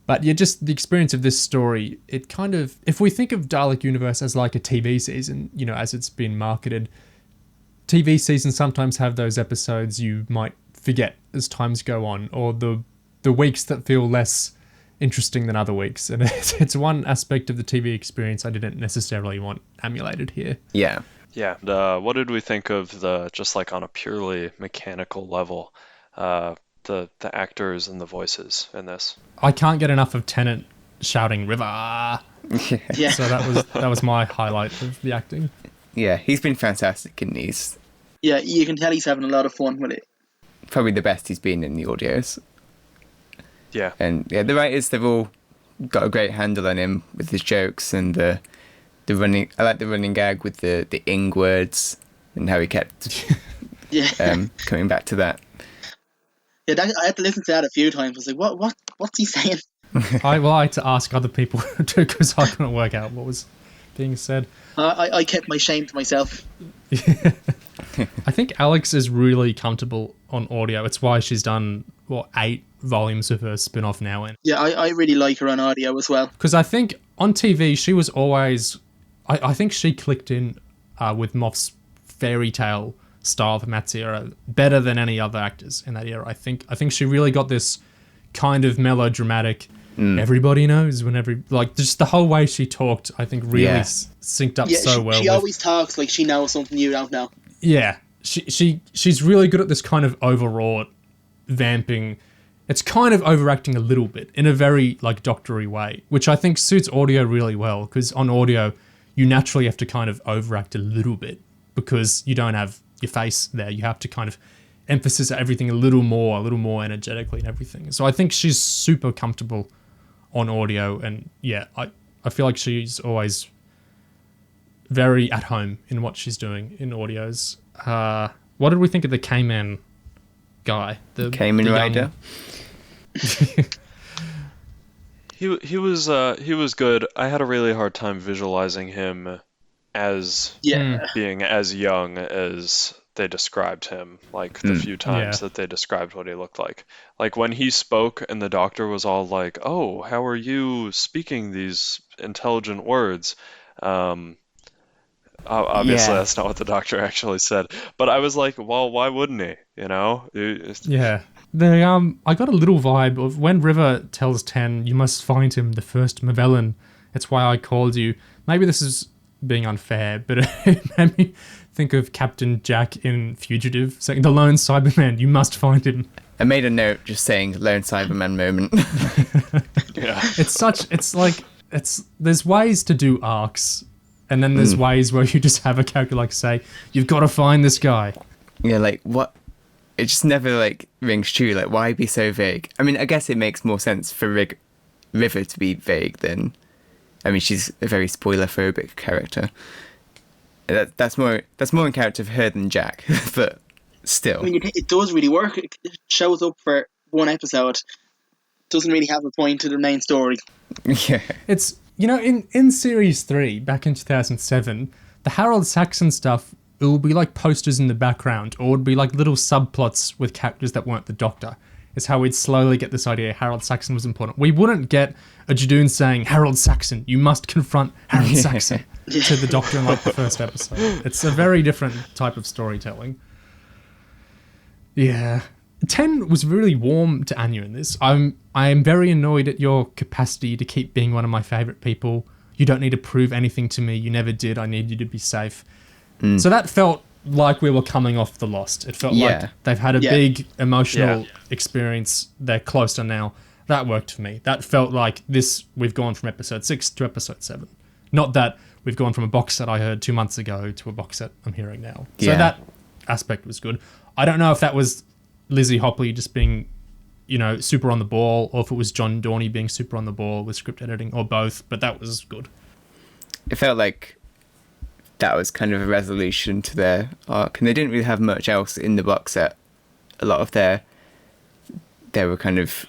S1: But yeah, just the experience of this story, it kind of... If we think of Dalek Universe as like a TV season, you know, as it's been marketed, TV seasons sometimes have those episodes you might forget as times go on, or the weeks that feel less interesting than other weeks. And it's one aspect of the TV experience I didn't necessarily want emulated here.
S3: Yeah.
S2: Yeah. And, what did we think of just like on a purely mechanical level, the actors and the voices in this?
S1: I can't get enough of Tennant shouting "River."
S4: Yeah.
S1: So that was my highlight of the acting.
S3: Yeah, he's been fantastic in these.
S4: Yeah, you can tell he's having a lot of fun with it.
S3: Probably the best he's been in the audios.
S2: Yeah.
S3: And yeah, the writers, they've all got a great handle on him with his jokes and the running... I like the running gag with the ing words and how he kept coming back to that.
S4: Yeah, I had to listen to that a few times. I was like, what's he saying?
S1: I had to ask other people too because I couldn't work out what was being said.
S4: I kept my shame to myself.
S1: I think Alex is really comfortable on audio. It's why she's done 8 volumes of her spin-off now.
S4: Yeah, I really like her on audio as well.
S1: Because I think on TV she was always... I think she clicked in with Moff's fairy tale style for Matt's era better than any other actors in that era. I think she really got this kind of melodramatic... Everybody knows just the whole way she talked, I think really synced up so well.
S4: She always talks like she knows something you don't know.
S1: Yeah, she's really good at this kind of overwrought vamping. It's kind of overacting a little bit in a very like doctory way, which I think suits audio really well because on audio you naturally have to kind of overact a little bit because you don't have your face there. You have to kind of emphasis everything a little more energetically and everything. So I think she's super comfortable on audio, and yeah, I feel like she's always very at home in what she's doing in audios. What did we think of the K-Man guy? The
S3: Kamen Rider?
S2: he was good. I had a really hard time visualizing him as
S4: Yeah.
S2: being as young as they described him, like the few times
S1: Yeah.
S2: that they described what he looked like. Like when he spoke and the doctor was all like, "Oh, how are you speaking these intelligent words?" Um, Obviously,
S3: Yeah.
S2: that's not what the doctor actually said, but I was like, well, why wouldn't he? You know?
S1: Yeah. I got a little vibe of when River tells Ten, you must find him, the first Mavellan. It's why I called you. Maybe this is being unfair, but it made me think of Captain Jack in Fugitive, saying, the lone Cyberman, you must find him.
S3: I made a note just saying lone Cyberman moment.
S2: Yeah.
S1: There's ways to do arcs, and then there's ways where you just have a character like say, you've got to find this guy.
S3: Yeah, like what? It just never like rings true. Like, why be so vague? I mean, I guess it makes more sense for River to be vague than. I mean, she's a very spoiler-phobic character. That's more in character for her than Jack, but still.
S4: I mean, it does really work. It shows up for one episode. Doesn't really have a point to the main story.
S3: Yeah.
S1: It's, in Series 3, back in 2007, the Harold Saxon stuff, it would be like posters in the background, or it would be like little subplots with characters that weren't the Doctor. It's how we'd slowly get this idea Harold Saxon was important. We wouldn't get a Jadoon saying, Harold Saxon, you must confront Harold Saxon to the Doctor in like the first episode. It's a very different type of storytelling. Yeah. Ten was really warm to Anya in this. I am very annoyed at your capacity to keep being one of my favourite people. You don't need to prove anything to me. You never did. I need you to be safe. So that felt like we were coming off the Lost. It felt like they've had a big emotional experience. They're closer now. That worked for me. That felt like we've gone from episode 6 to episode 7. Not that we've gone from a box set I heard 2 months ago to a box set I'm hearing now. So that aspect was good. I don't know if that was Lizzie Hopley just being, super on the ball, or if it was John Dorney being super on the ball with script editing, or both, but that was good.
S3: It felt like that was kind of a resolution to their arc, and they didn't really have much else in the box set. A lot of they were kind of,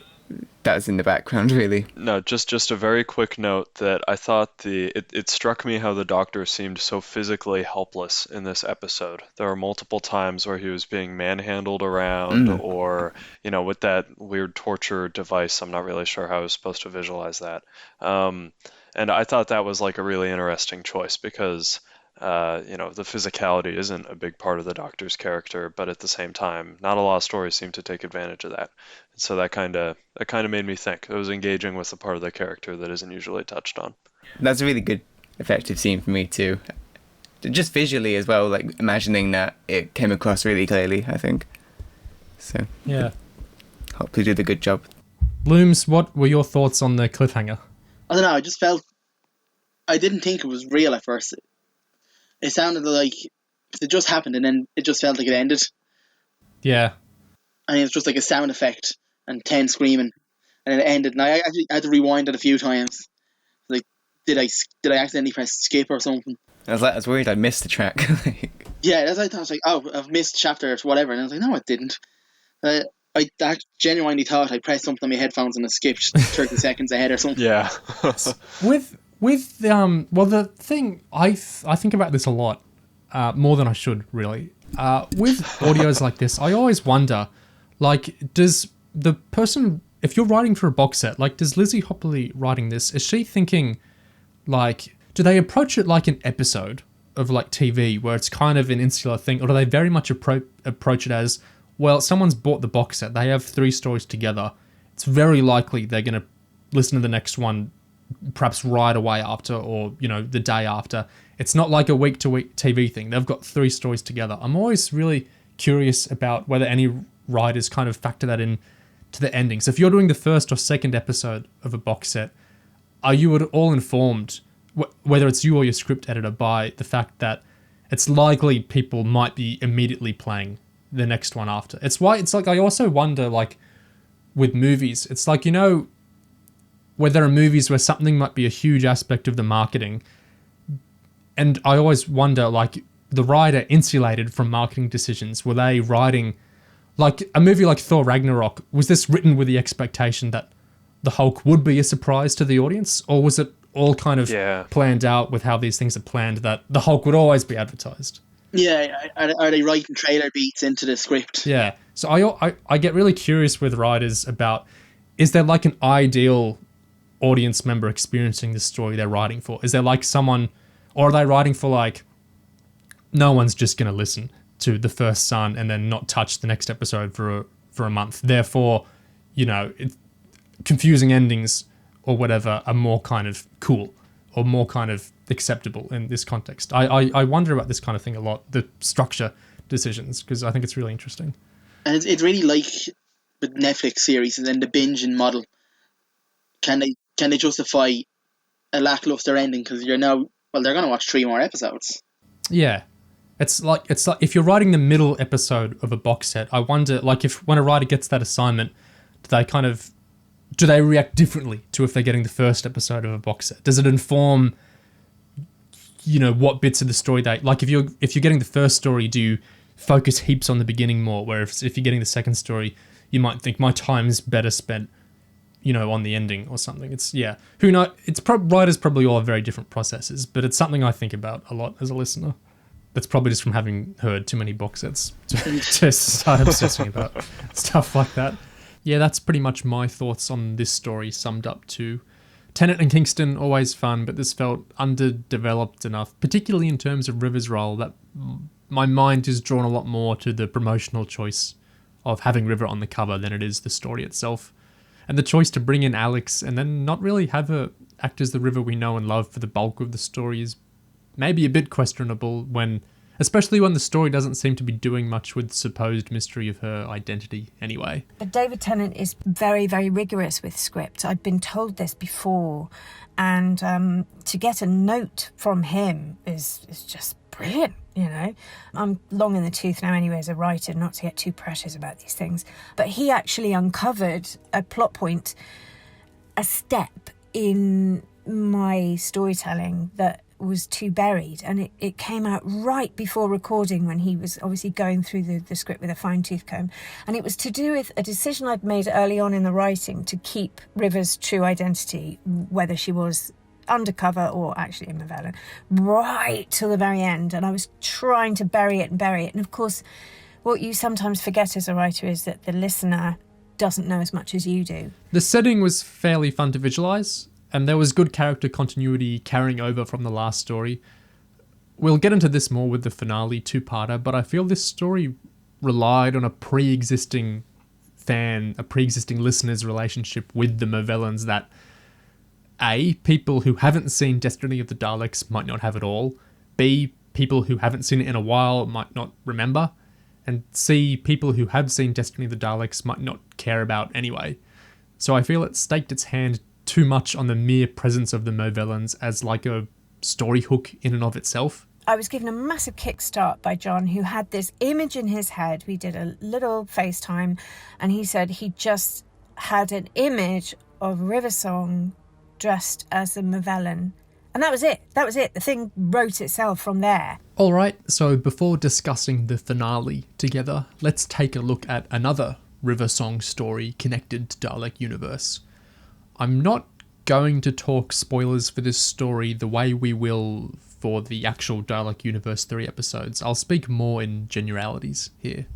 S3: that was in the background, really.
S2: No, just a very quick note that I thought it struck me how the Doctor seemed so physically helpless in this episode. There were multiple times where he was being manhandled around, or with that weird torture device. I'm not really sure how I was supposed to visualize that. And I thought that was like a really interesting choice because the physicality isn't a big part of the Doctor's character, but at the same time, not a lot of stories seem to take advantage of that. So that kind of made me think. It was engaging with the part of the character that isn't usually touched on.
S3: That's a really good, effective scene for me too. Just visually as well, like imagining that it came across really clearly, I think. So
S1: yeah,
S3: hopefully did a good job.
S1: Looms, what were your thoughts on the cliffhanger?
S4: I don't know. I just felt I didn't think it was real at first. It sounded like it just happened, and then it just felt like it ended.
S1: Yeah.
S4: And it was just like a sound effect and Ten screaming, and it ended. And I actually had to rewind it a few times. Like, did I accidentally press skip or something?
S3: I was worried I missed the track.
S4: Yeah, that's what I thought. I was like, oh, I've missed chapter or whatever. And I was like, no, I didn't. I genuinely thought I pressed something on my headphones and it skipped 30 seconds ahead or something.
S2: Yeah.
S1: The thing I think about this a lot, more than I should really. With audios like this, I always wonder, like, does the person, if you're writing for a box set, like, does Lizzie Hopley writing this, is she thinking, like, do they approach it like an episode of like TV where it's kind of an insular thing, or do they very much approach it as, well, someone's bought the box set, they have 3 stories together, it's very likely they're going to listen to the next one perhaps right away after, or the day after. It's not like a week-to-week TV thing. They've got 3 stories together. I'm always really curious about whether any writers kind of factor that in to the ending. So if you're doing the first or second episode of a box set, are you at all informed, whether it's you or your script editor, by the fact that it's likely people might be immediately playing the next one after? It's like I also wonder, like, with movies, it's like, where there are movies where something might be a huge aspect of the marketing, and I always wonder, like, the writer insulated from marketing decisions, were they writing, like, a movie like Thor Ragnarok, was this written with the expectation that the Hulk would be a surprise to the audience, or was it all kind of planned out with how these things are planned that the Hulk would always be advertised?
S4: Yeah, are they writing trailer beats into the script?
S1: Yeah. So I get really curious with writers about, is there like an ideal audience member experiencing the story they're writing for? Is there like someone, or are they writing for like, no one's just going to listen to the first Son and then not touch the next episode for a month. Therefore, confusing endings or whatever are more kind of cool or more kind of acceptable in this context. I wonder about this kind of thing a lot, the structure decisions, because I think it's really interesting.
S4: And it's really like with Netflix series and then the binging model. Can they justify a lackluster ending because they're going to watch 3 more episodes?
S1: Yeah. It's like if you're writing the middle episode of a box set, I wonder, like, when a writer gets that assignment, do they react differently to if they're getting the first episode of a box set? Does it inform, what bits of the story like if you're getting the first story, do you focus heaps on the beginning more? Where if you're getting the second story, you might think my time's better spent, on the ending or something. Who knows? Writers probably all have very different processes, but it's something I think about a lot as a listener. That's probably just from having heard too many box sets to start obsessing about stuff like that. Yeah, that's pretty much my thoughts on this story summed up to Tennant and Kingston, always fun, but this felt underdeveloped enough, particularly in terms of River's role, that my mind is drawn a lot more to the promotional choice of having River on the cover than it is the story itself. And the choice to bring in Alex and then not really have her act as the River we know and love for the bulk of the story is maybe a bit questionable, especially when the story doesn't seem to be doing much with supposed mystery of her identity anyway.
S5: But David Tennant is very, very rigorous with script. I'd been told this before, and to get a note from him is just brilliant, I'm long in the tooth now anyway as a writer, not to get too precious about these things. But he actually uncovered a plot point, a step in my storytelling that was too buried, and it came out right before recording when he was obviously going through the script with a fine-tooth comb, and it was to do with a decision I'd made early on in the writing to keep River's true identity, whether she was undercover or actually a Mavellan, right till the very end, and I was trying to bury it, and of course what you sometimes forget as a writer is that the listener doesn't know as much as you do.
S1: The setting was fairly fun to visualise, and there was good character continuity carrying over from the last story. We'll get into this more with the finale two-parter, but I feel this story relied on a pre-existing listener's relationship with the Movellans that, A, people who haven't seen Destiny of the Daleks might not have at all, B, people who haven't seen it in a while might not remember, and C, people who have seen Destiny of the Daleks might not care about anyway. So I feel it staked its hand too much on the mere presence of the Movellans as like a story hook in and of itself.
S5: I was given a massive kickstart by John, who had this image in his head. We did a little FaceTime, and he said he just had an image of Riversong dressed as a Mavellan. And that was it. The thing wrote itself from there.
S1: All right, so before discussing the finale together, let's take a look at another Riversong story connected to Dalek Universe. I'm not going to talk spoilers for this story the way we will for the actual Dalek Universe 3 episodes. I'll speak more in generalities here.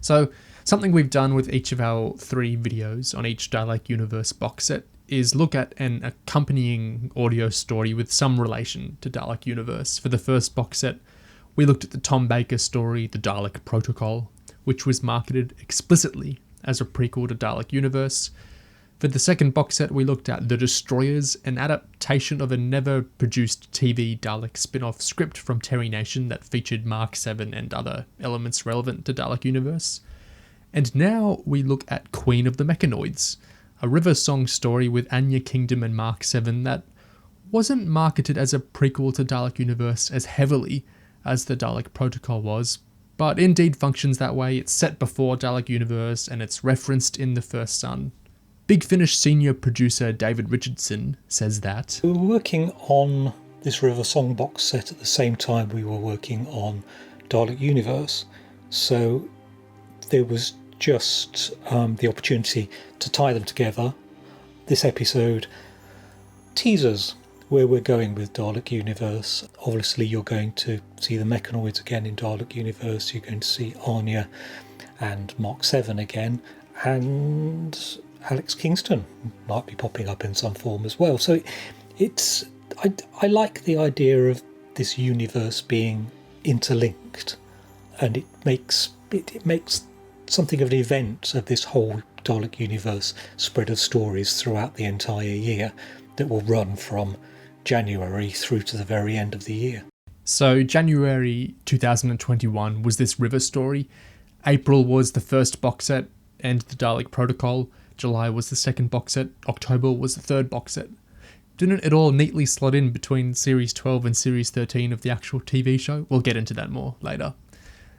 S1: So, something we've done with each of our 3 videos on each Dalek Universe box set is look at an accompanying audio story with some relation to Dalek Universe. For the first box set, we looked at the Tom Baker story, The Dalek Protocol, which was marketed explicitly as a prequel to Dalek Universe. For the second box set, we looked at The Destroyers, an adaptation of a never-produced TV Dalek spin-off script from Terry Nation that featured Mark 7 and other elements relevant to Dalek Universe. And now we look at Queen of the Mechonoids, a Riversong story with Anya Kingdom and Mark 7 that wasn't marketed as a prequel to Dalek Universe as heavily as the Dalek Protocol was, but indeed functions that way. It's set before Dalek Universe and it's referenced in The First Son. Big Finish senior producer David Richardson says that
S6: we were working on this Riversong box set at the same time we were working on Dalek Universe, so there was just the opportunity to tie them together, this episode teases where we're going with Dalek Universe. Obviously, you're going to see the Mechonoids again in Dalek Universe. You're going to see Anya and Mark 7 again, and Alex Kingston might be popping up in some form as well. So I like the idea of this universe being interlinked, and it makes something of an event of this whole Dalek Universe spread of stories throughout the entire year that will run from January through to the very end of the year.
S1: So January 2021 was this River story. April was the first box set and the Dalek Protocol. July was the second box set. October was the third box set. Didn't it all neatly slot in between Series 12 and Series 13 of the actual TV show? We'll get into that more later.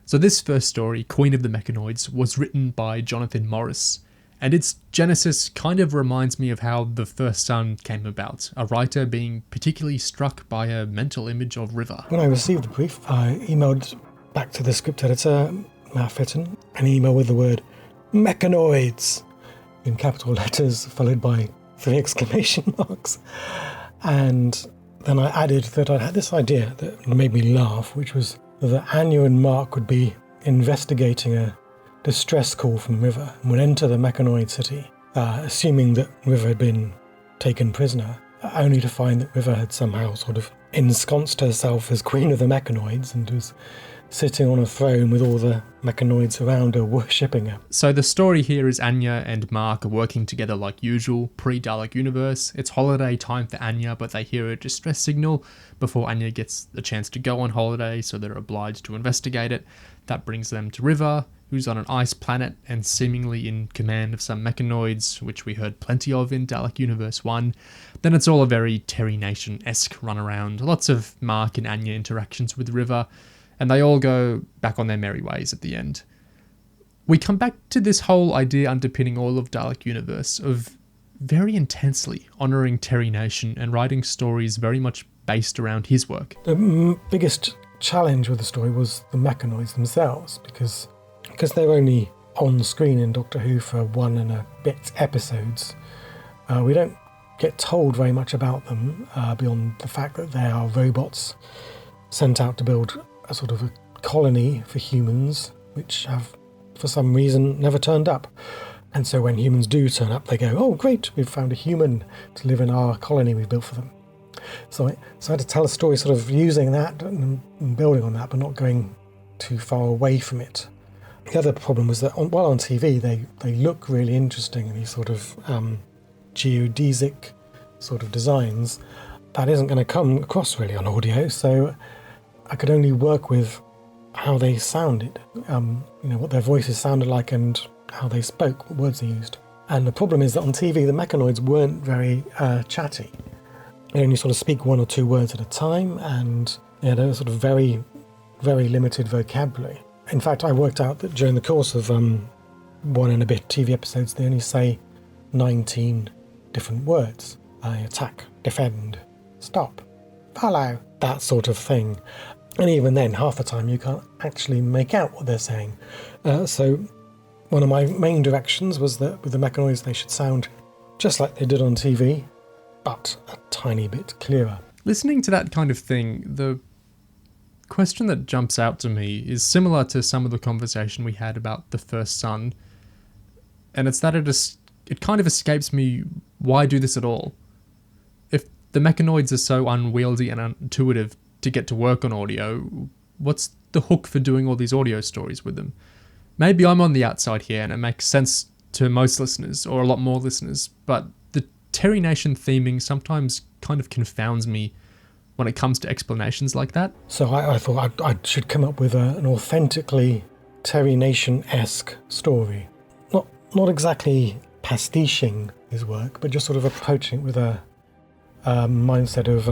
S1: So this first story, Queen of the Mechonoids, was written by Jonathan Morris, and its genesis kind of reminds me of how The First Son came about, a writer being particularly struck by a mental image of River.
S7: When I received the brief, I emailed back to the script editor, Matt Fitton, an email with the word Mechonoids in capital letters, followed by 3 exclamation marks. And then I added that I'd had this idea that made me laugh, which was that Anya and Mark would be investigating a distress call from River and would enter the Mechonoid city, assuming that River had been taken prisoner, only to find that River had somehow sort of ensconced herself as Queen of the Mechonoids and was sitting on a throne with all the Mechonoids around her worshipping her.
S1: So the story here is Anya and Mark are working together like usual, pre-Dalek Universe. It's holiday time for Anya, but they hear a distress signal before Anya gets the chance to go on holiday, so they're obliged to investigate it. That brings them to River, who's on an ice planet and seemingly in command of some Mechonoids, which we heard plenty of in Dalek Universe 1. Then it's all a very Terry Nation-esque runaround, lots of Mark and Anya interactions with River, and they all go back on their merry ways at the end. We come back to this whole idea underpinning all of Dalek Universe of very intensely honouring Terry Nation and writing stories very much based around his work.
S7: The biggest challenge with the story was the Mechonoids themselves, because they're only on screen in Doctor Who for 1 and a bit episodes. We don't get told very much about them beyond the fact that they are robots sent out to build a sort of a colony for humans, which have, for some reason, never turned up. And so when humans do turn up, they go, oh great, we've found a human to live in our colony we've built for them. So I had to tell a story sort of using that and building on that, but not going too far away from it. The other problem was that while on TV, they look really interesting in these sort of geodesic sort of designs. That isn't going to come across really on audio, so I could only work with how they sounded, what their voices sounded like and how they spoke, what words they used. And the problem is that on TV, the Mechonoids weren't very chatty. They only sort of speak 1 or 2 words at a time, and they had a sort of very, very limited vocabulary. In fact, I worked out that during the course of 1 and a bit TV episodes, they only say 19 different words. Attack, defend, stop, follow, that sort of thing. And even then, half the time you can't actually make out what they're saying. So one of my main directions was that with the Mechonoids they should sound just like they did on TV, but a tiny bit clearer.
S1: Listening to that kind of thing, the question that jumps out to me is similar to some of the conversation we had about The First Son, and it's that it kind of escapes me, why do this at all? If the Mechonoids are so unwieldy and intuitive to get to work on audio, what's the hook for doing all these audio stories with them? Maybe I'm on the outside here and it makes sense to most listeners, or a lot more listeners, but the Terry Nation theming sometimes kind of confounds me when it comes to explanations like that.
S7: So I thought I should come up with an authentically Terry Nation-esque story. Not exactly pastiching his work, but just sort of approaching it with a mindset of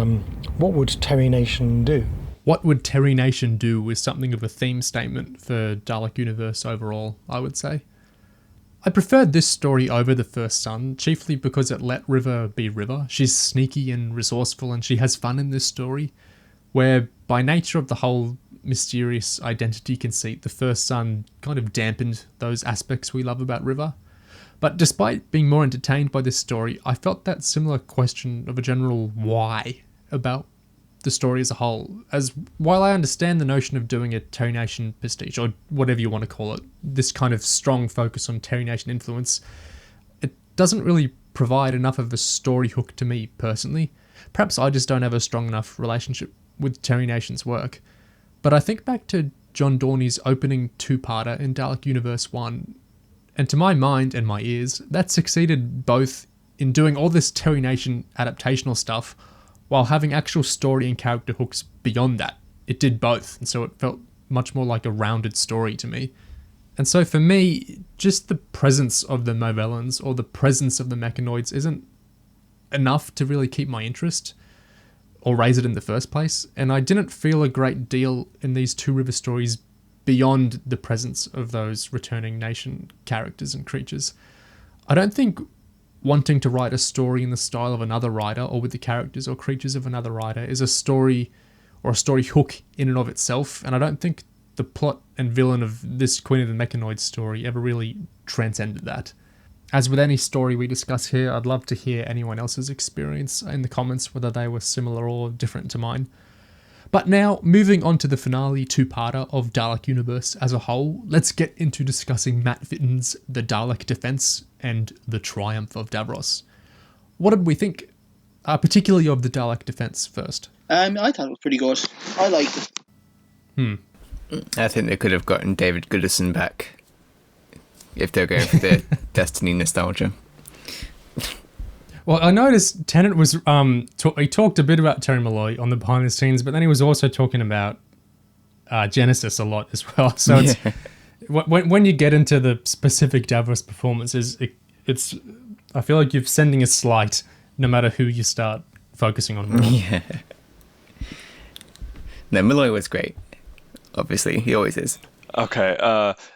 S7: what would Terry Nation do?
S1: What would Terry Nation do is something of a theme statement for Dalek Universe overall, I would say. I preferred this story over The First Son, chiefly because it let River be River. She's sneaky and resourceful, and she has fun in this story, where by nature of the whole mysterious identity conceit, The First Son kind of dampened those aspects we love about River. But despite being more entertained by this story, I felt that similar question of a general why about the story as a whole. As while I understand the notion of doing a Terry Nation pastiche, or whatever you want to call it, this kind of strong focus on Terry Nation influence, it doesn't really provide enough of a story hook to me personally. Perhaps I just don't have a strong enough relationship with Terry Nation's work. But I think back to John Dorney's opening two-parter in Dalek Universe 1, and to my mind and my ears, that succeeded both in doing all this Terry Nation adaptational stuff while having actual story and character hooks beyond that. It did both, and so it felt much more like a rounded story to me. And so for me, just the presence of the Movellans or the presence of the Mechonoids isn't enough to really keep my interest or raise it in the first place, and I didn't feel a great deal in these Two River stories beyond the presence of those returning Nation characters and creatures. I don't think wanting to write a story in the style of another writer or with the characters or creatures of another writer is a story or a story hook in and of itself, and I don't think the plot and villain of this Queen of the Mechonoids story ever really transcended that. As with any story we discuss here, I'd love to hear anyone else's experience in the comments, whether they were similar or different to mine. But now, moving on to the finale two-parter of Dalek Universe as a whole, let's get into discussing Matt Vitton's The Dalek Defence and The Triumph of Davros. What did we think, particularly of The Dalek Defence first?
S4: I thought it was pretty good. I liked it.
S3: I think they could have gotten David Goodison back if they're going for the Destiny nostalgia.
S1: Well, I noticed Tennant was he talked a bit about Terry Malloy on the behind the scenes, but then he was also talking about Genesis a lot as well. So it's when you get into the specific Davros performances, it's I feel like you're sending a slight no matter who you start focusing on more.
S3: Yeah. No, Malloy was great. Obviously, he always is.
S2: Okay,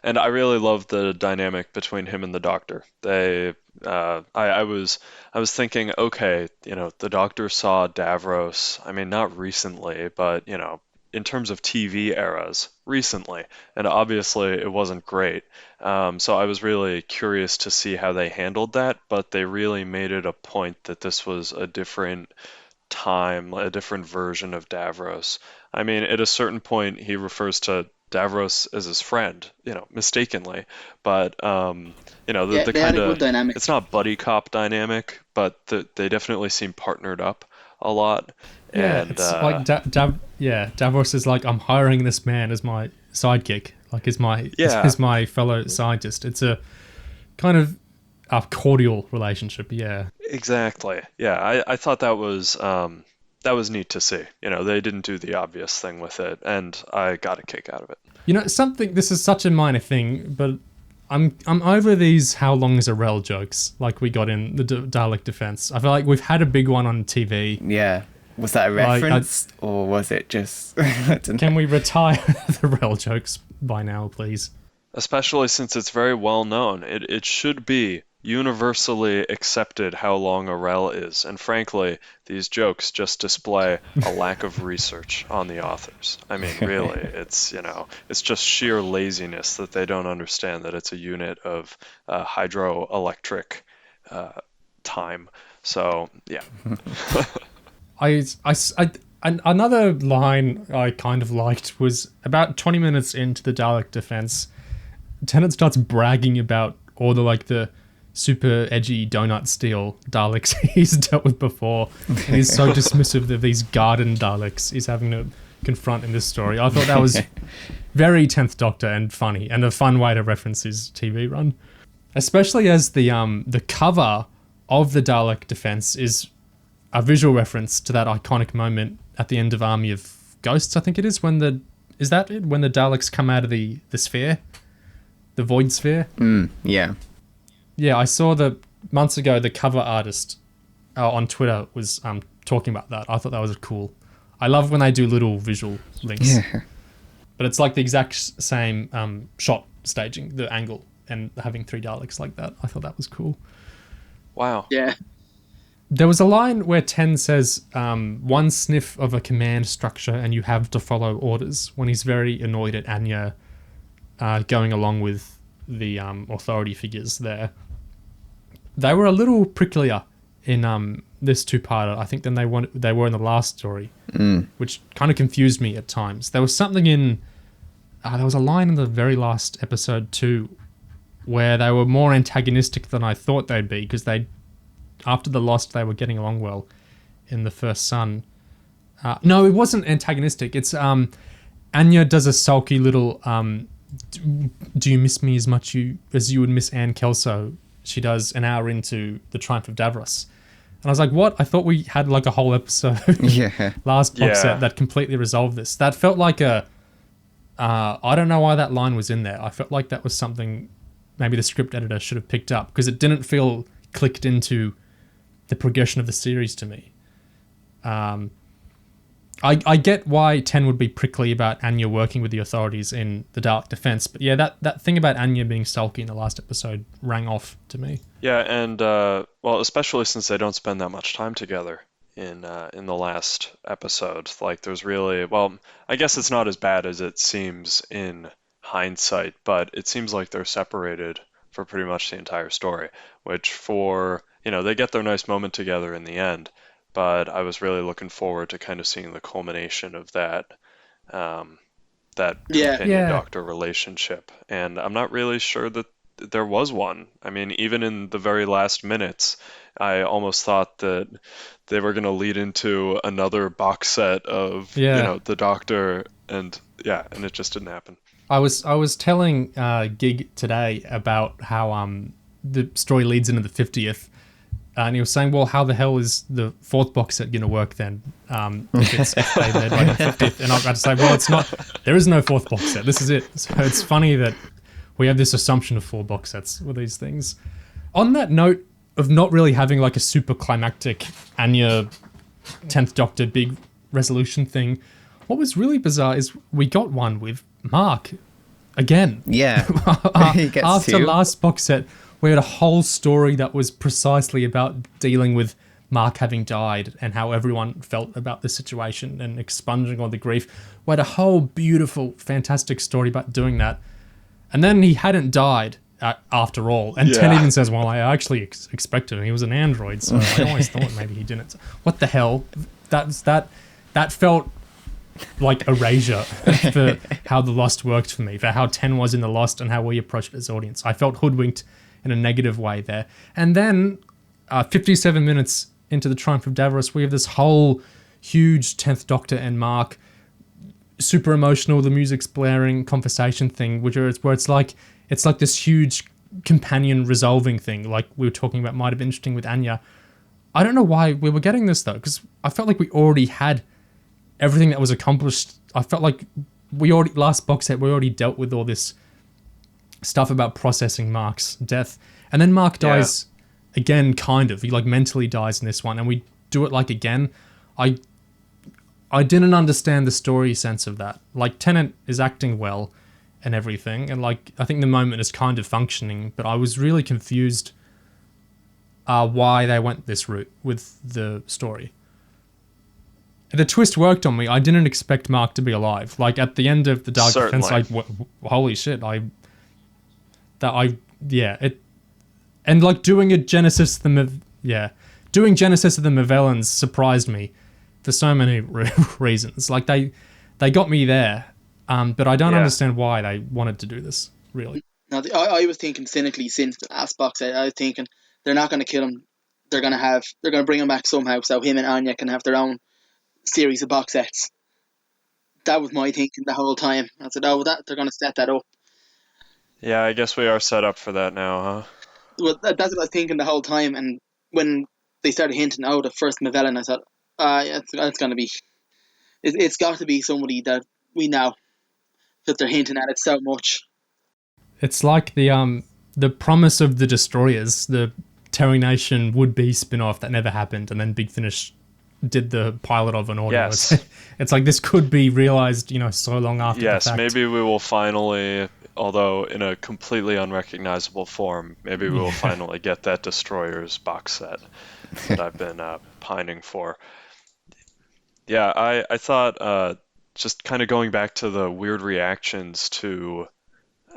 S2: and I really love the dynamic between him and the Doctor. I was thinking, okay, the Doctor saw Davros. I mean, not recently, but in terms of TV eras, recently, and obviously it wasn't great. So I was really curious to see how they handled that, but they really made it a point that this was a different time, a different version of Davros. I mean, at a certain point, he refers to Davros as his friend, mistakenly, but the
S4: they had
S2: kind
S4: a good
S2: of
S4: dynamic.
S2: it's not buddy cop dynamic, but they definitely seem partnered up a lot.
S1: Yeah,
S2: And
S1: it's like Davros is like, I'm hiring this man as my sidekick, like as my fellow scientist. It's a kind of a cordial relationship. Yeah, exactly.
S2: Yeah, I thought that was neat to see. They didn't do the obvious thing with it, and I got a kick out of it.
S1: This is such a minor thing, but I'm over these how long is a rel jokes like we got in the Dalek Defence. I feel like we've had a big one on TV.
S3: Yeah. Was that a reference, or was it just...
S1: Can we retire the rel jokes by now, please?
S2: Especially since it's very well known. It should be universally accepted how long a rel is, and frankly, these jokes just display a lack of research on the authors. I mean, really, it's just sheer laziness that they don't understand that it's a unit of hydroelectric time. So yeah.
S1: Another line I kind of liked was about 20 minutes into the Dalek Defence, Tennant starts bragging about all the super edgy donut steel Daleks he's dealt with before, and he's so dismissive of these garden Daleks he's having to confront in this story. I thought that was very 10th Doctor and funny, and a fun way to reference his TV run, especially as the cover of the Dalek Defence is a visual reference to that iconic moment at the end of Army of Ghosts, I think it is, when the Daleks come out of the sphere, the void sphere.
S3: Yeah.
S1: Yeah, I saw months ago the cover artist on Twitter was talking about that. I thought that was cool. I love when they do little visual links.
S3: Yeah.
S1: But it's like the exact same shot staging, the angle, and having three Daleks like that. I thought that was cool.
S2: Wow.
S4: Yeah.
S1: There was a line where Ten says, one sniff of a command structure and you have to follow orders, when he's very annoyed at Anya going along with the authority figures there. they were a little pricklier in this two-parter, I think, than they were in the last story, which kind of confused me at times. There was something in... there was a line in the very last episode too where they were more antagonistic than I thought they'd be, because after the Lost, they were getting along well in the First Son. No, it wasn't antagonistic. It's Anya does a sulky little do you miss me as much as you would miss Anne Kelso? She does an hour into the Triumph of Davros. And I was like, what? I thought we had like a whole episode last box set that completely resolved this. That felt like I don't know why that line was in there. I felt like that was something maybe the script editor should have picked up, because it didn't feel clicked into the progression of the series to me. I get why Ten would be prickly about Anya working with the authorities in the Dalek Defence, but yeah, that thing about Anya being sulky in the last episode rang off to me.
S2: Yeah, and well, especially since they don't spend that much time together in the last episode. Like, there's really, well, I guess it's not as bad as it seems in hindsight, but it seems like they're separated for pretty much the entire story, which they get their nice moment together in the end, but I was really looking forward to kind of seeing the culmination of that companion-doctor relationship, and I'm not really sure that there was one. I mean, even in the very last minutes, I almost thought that they were going to lead into another box set of the Doctor, and it just didn't happen.
S1: I was telling Gig today about how the story leads into the 50th, and he was saying, well, how the hell is the fourth box set going to work then? If they led like the 50th, and I've got to say, well, it's not. There is no fourth box set. This is it. So it's funny that we have this assumption of 4 box sets with these things. On that note of not really having like a super climactic Anya 10th Doctor big resolution thing, what was really bizarre is we got one with Mark again.
S3: Yeah.
S1: After last box set, we had a whole story that was precisely about dealing with Mark having died and how everyone felt about the situation and expunging all the grief. We had a whole beautiful, fantastic story about doing that. And then he hadn't died after all. And Ten even says, well, I actually expected him. He was an android, so I always thought maybe he didn't. What the hell? That felt like erasure for how the Lost worked for me, for how Ten was in the Lost and how we approached it as audience. I felt hoodwinked in a negative way there. And then 57 minutes into the Triumph of Davros, we have this whole huge 10th Doctor and Mark, super emotional, the music's blaring, conversation thing, where it's like this huge companion resolving thing, like we were talking about might have been interesting with Anya. I don't know why we were getting this though, because I felt like we already had everything that was accomplished. I felt like last box set, we already dealt with all this stuff about processing Mark's death. And then Mark dies again, kind of. He like mentally dies in this one, and we do it like again. I didn't understand the story sense of that. Like, Tennant is acting well and everything, and like I think the moment is kind of functioning, but I was really confused why they went this route with the story. The twist worked on me. I didn't expect Mark to be alive. Like, at the end of the Dalek Defence, like, holy shit, and like doing Genesis of the Mavellans surprised me for so many reasons. Like, they got me there, but I don't understand why they wanted to do this, really.
S4: Now, I was thinking cynically since the last box set. I was thinking they're not going to kill him. They're going to bring him back somehow, so him and Anya can have their own series of box sets. That was my thinking the whole time. I said, they're going to set that up.
S2: Yeah, I guess we are set up for that now, huh?
S4: Well, that's what I was thinking the whole time, and when they started hinting out the first Mavellan, I thought, it's going to be... It's got to be somebody that we know, that they're hinting at it so much.
S1: It's like the promise of the Destroyers, the Terry Nation would-be spin-off that never happened, and then Big Finish did the pilot of an audio.
S2: Yes.
S1: It's like this could be realized, so long after the fact.
S2: Yes, maybe we will finally, although in a completely unrecognizable form, maybe we will finally get that Destroyers box set that I've been pining for. Yeah, I thought, just kind of going back to the weird reactions to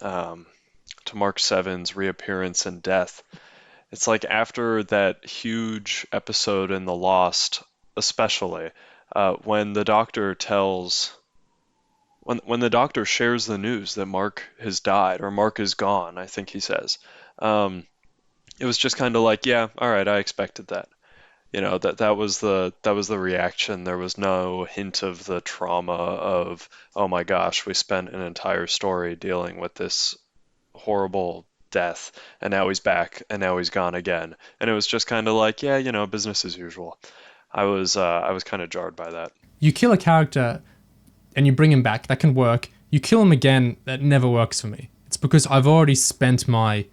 S2: Mark 7's reappearance and death, It's like after that huge episode in The Lost, especially, when the Doctor tells, when the Doctor shares the news that Mark has died, or Mark is gone, I think he says, it was just kind of like, yeah, all right, I expected that. That was the reaction. There was no hint of the trauma of, oh my gosh, we spent an entire story dealing with this horrible death, and now he's back, and now he's gone again. And it was just kind of like, yeah, business as usual. I was kind of jarred by that.
S1: You kill a character and you bring him back, that can work. You kill him again, that never works for me. It's because I've already spent my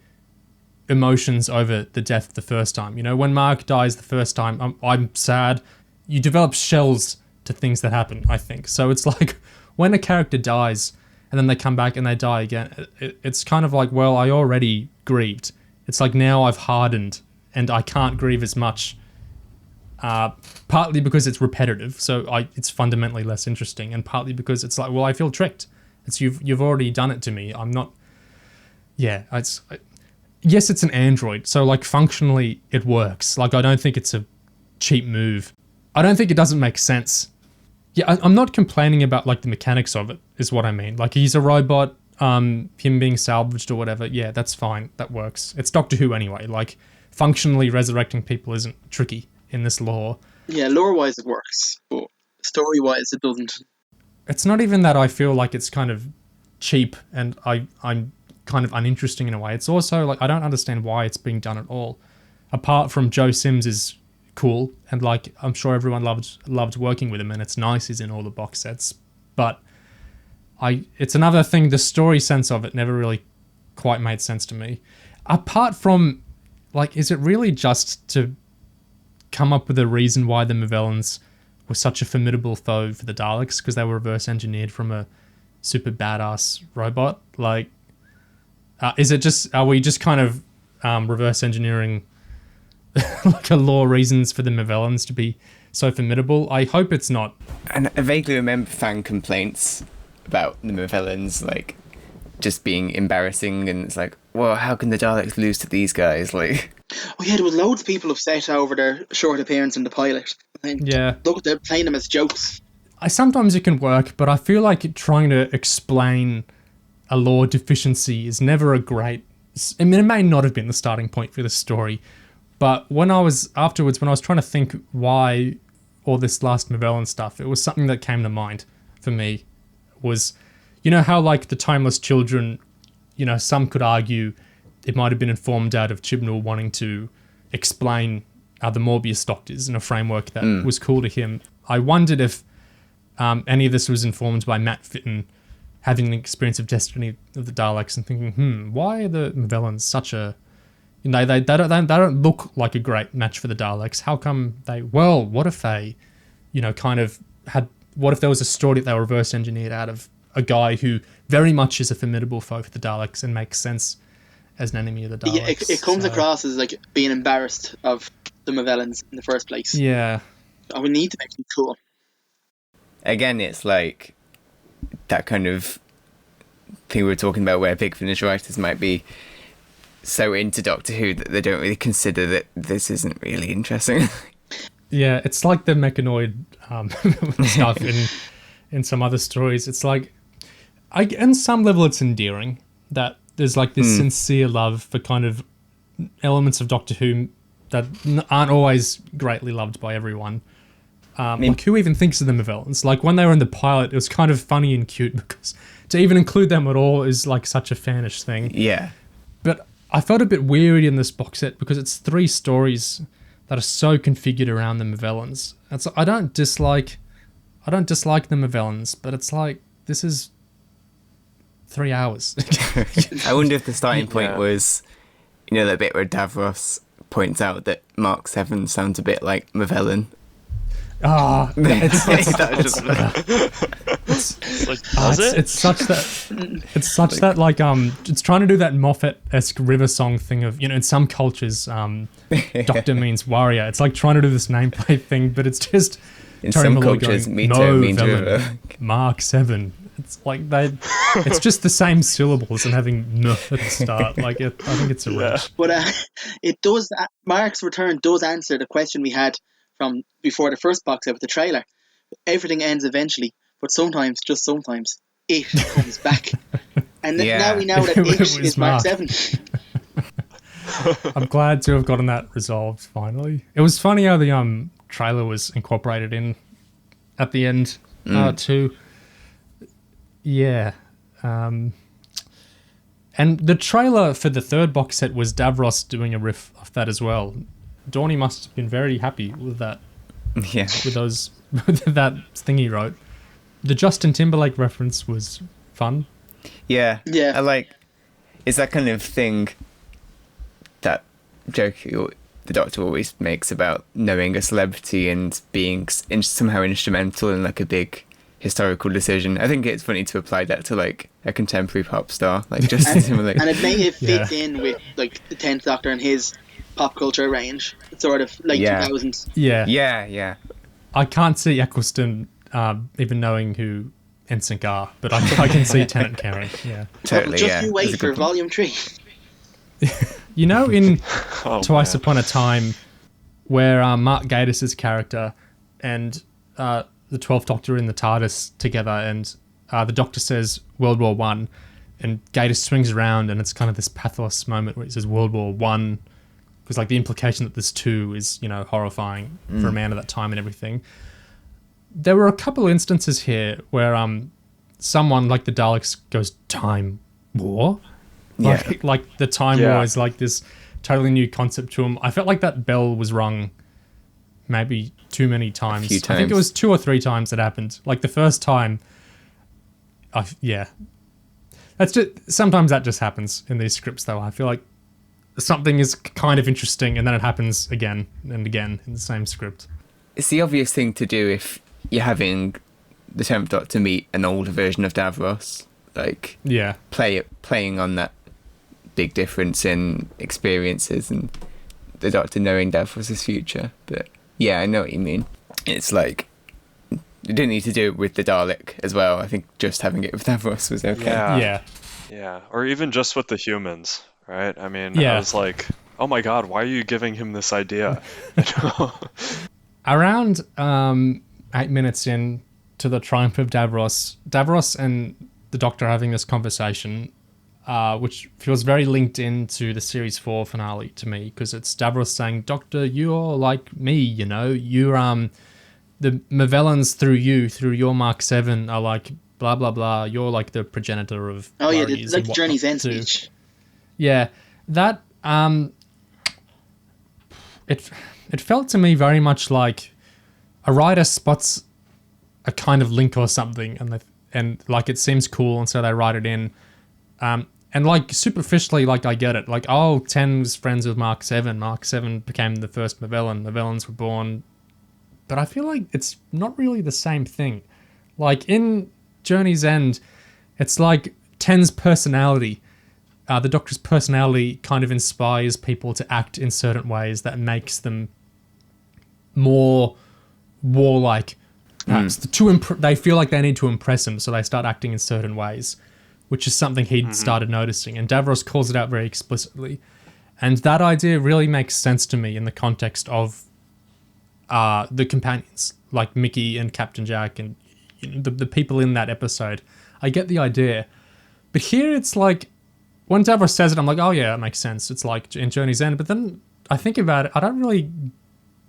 S1: emotions over the death the first time. When Mark dies the first time, I'm sad. You develop shells to things that happen, I think. So it's like when a character dies and then they come back and they die again, it's kind of like, well, I already grieved. It's like now I've hardened and I can't grieve as much, partly because it's repetitive, so it's fundamentally less interesting, and partly because it's like, well, I feel tricked. It's you've already done it to me. I'm not. Yeah, yes, it's an android, so like functionally it works. Like I don't think it's a cheap move. I don't think it doesn't make sense. Yeah, I'm not complaining about like the mechanics of it, is what I mean. Like he's a robot, him being salvaged or whatever. Yeah, that's fine. That works. It's Doctor Who anyway. Like functionally resurrecting people isn't tricky in this lore.
S4: Yeah, lore-wise it works, but story-wise it doesn't.
S1: It's not even that I feel like it's kind of cheap and I'm kind of uninteresting in a way. It's also like I don't understand why it's being done at all. Apart from Joe Sims is cool, and like I'm sure everyone loved working with him, and it's nice he's in all the box sets. But it's another thing, the story sense of it never really quite made sense to me. Apart from, like, is it really just to come up with a reason why the Movellans were such a formidable foe for the Daleks, because they were reverse engineered from a super badass robot? Like, are we just kind of reverse engineering like a lore reasons for the Movellans to be so formidable? I hope it's not.
S3: And I vaguely remember fan complaints about the Movellans, like, just being embarrassing, and it's like, well, how can the Daleks lose to these guys? Like,
S4: oh yeah, there was loads of people upset over their short appearance in the pilot. And
S1: yeah,
S4: look, they're playing them as jokes.
S1: Sometimes it can work, but I feel like trying to explain a lore deficiency is never a great... I mean, it may not have been the starting point for the story, but when I was trying to think why all this last Movellan stuff, it was something that came to mind for me. Was, how like the Timeless Children, some could argue it might have been informed out of Chibnall wanting to explain the Morbius Doctors in a framework that was cool to him. I wondered if any of this was informed by Matt Fitton having an experience of Destiny of the Daleks and thinking, why are the Movellans such a... they don't look like a great match for the Daleks. How come what if they, kind of had... What if there was a story that they were reverse engineered out of a guy who very much is a formidable foe for the Daleks and makes sense as an enemy of the Daleks?
S4: Yeah, it comes across as like being embarrassed of the Movellans in the first place.
S1: Yeah.
S4: We need to make them cool.
S3: Again, it's like that kind of thing we were talking about where Big Finish writers might be so into Doctor Who that they don't really consider that this isn't really interesting.
S1: Yeah, it's like the Mechonoid stuff in some other stories. It's like, on some level it's endearing that there's like this sincere love for kind of elements of Doctor Who that aren't always greatly loved by everyone. Like, who even thinks of the Movellans? Like, when they were in the pilot, it was kind of funny and cute, because to even include them at all is like such a fanish thing.
S3: Yeah.
S1: But I felt a bit weary in this box set because it's 3 stories that are so configured around the Movellans. And so I don't dislike the Movellans, but it's like, this is 3 hours.
S3: I wonder if the starting point was, that bit where Davros points out that Mark 7 sounds a bit like Movellan.
S1: It's such that like it's trying to do that Moffat-esque River Song thing of, in some cultures doctor means warrior. It's like trying to do this nameplate thing, but it's just
S3: in some cultures Mito means river.
S1: Mark 7 It's like it's just the same syllables and having "n" at the start. Like, I think it's a reach.
S4: But it does. Mark's return does answer the question we had from before the first box set with the trailer. Everything ends eventually, but sometimes, just sometimes, it comes back. And now we know that it is Mark 7.
S1: I'm glad to have gotten that resolved finally. It was funny how the trailer was incorporated in at the end too. Yeah. And the trailer for the third box set was Davros doing a riff off that as well. Dawny must have been very happy with that.
S3: Yeah.
S1: With that thing he wrote. The Justin Timberlake reference was fun.
S3: Yeah.
S4: Yeah.
S3: I like, it's that kind of thing, that joke the Doctor always makes about knowing a celebrity and being somehow instrumental in like a big historical decision. I think it's funny to apply that to like a contemporary pop star like Justin Timberlake.
S4: And it fits in with like the 10th Doctor and his pop culture range. It's sort of like 2000s.
S3: Yeah.
S1: I can't see Eccleston even knowing who NSYNC are, but I can see Tennant caring. Yeah,
S3: Totally.
S4: Just you wait for Volume 3.
S1: You know, in Twice Upon a Time, where Mark Gatiss' character and the 12th Doctor in the TARDIS together, and the Doctor says World War One, and Gatiss swings around, and it's kind of this pathos moment where it says World War One, because like the implication that there's two is, you know, horrifying for a man at that time and everything. There were a couple instances here where someone like the Daleks goes, "Time war?" Like the Time War is like this totally new concept to him. I felt like that bell was rung maybe too many times. I think it was 2 or 3 times it happened. Like the first time, that's just, sometimes that just happens in these scripts though. I feel like something is kind of interesting and then it happens again and again in the same script.
S3: It's the obvious thing to do if you're having the 10th Doctor meet an older version of Davros. Like, playing on that big difference in experiences and the Doctor knowing Davros' future. But yeah, I know what you mean. It's like, you didn't need to do it with the Dalek as well. I think just having it with Davros was okay.
S2: Yeah, or even just with the humans, right? I mean, I was like, oh my god, why are you giving him this idea?
S1: Around 8 minutes in to the Triumph of Davros and the Doctor having this conversation, which feels very linked into the Series 4 finale to me, because it's Davros saying, "Doctor, you're like me, you know, you're the Mavellans through your Mark 7 are like blah blah blah, you're like the progenitor of
S4: it's like Journey's End speech."
S1: Yeah, that it felt to me very much like a writer spots a kind of link or something, and like it seems cool, and so they write it in. And like superficially, like I get it. Like, oh, 10 was friends with Mark 7. Mark 7 became the first Mavellan. Mavellans were born. But I feel like it's not really the same thing. Like in Journey's End, it's like 10's personality, the Doctor's personality kind of inspires people to act in certain ways that makes them more warlike. They feel like they need to impress him, so they start acting in certain ways, which is something he'd started noticing. And Davros calls it out very explicitly. And that idea really makes sense to me in the context of the companions, like Mickey and Captain Jack and the people in that episode. I get the idea. But here it's like, when Davros says it, I'm like, oh yeah, that makes sense. It's like in Journey's End. But then I think about it, I don't really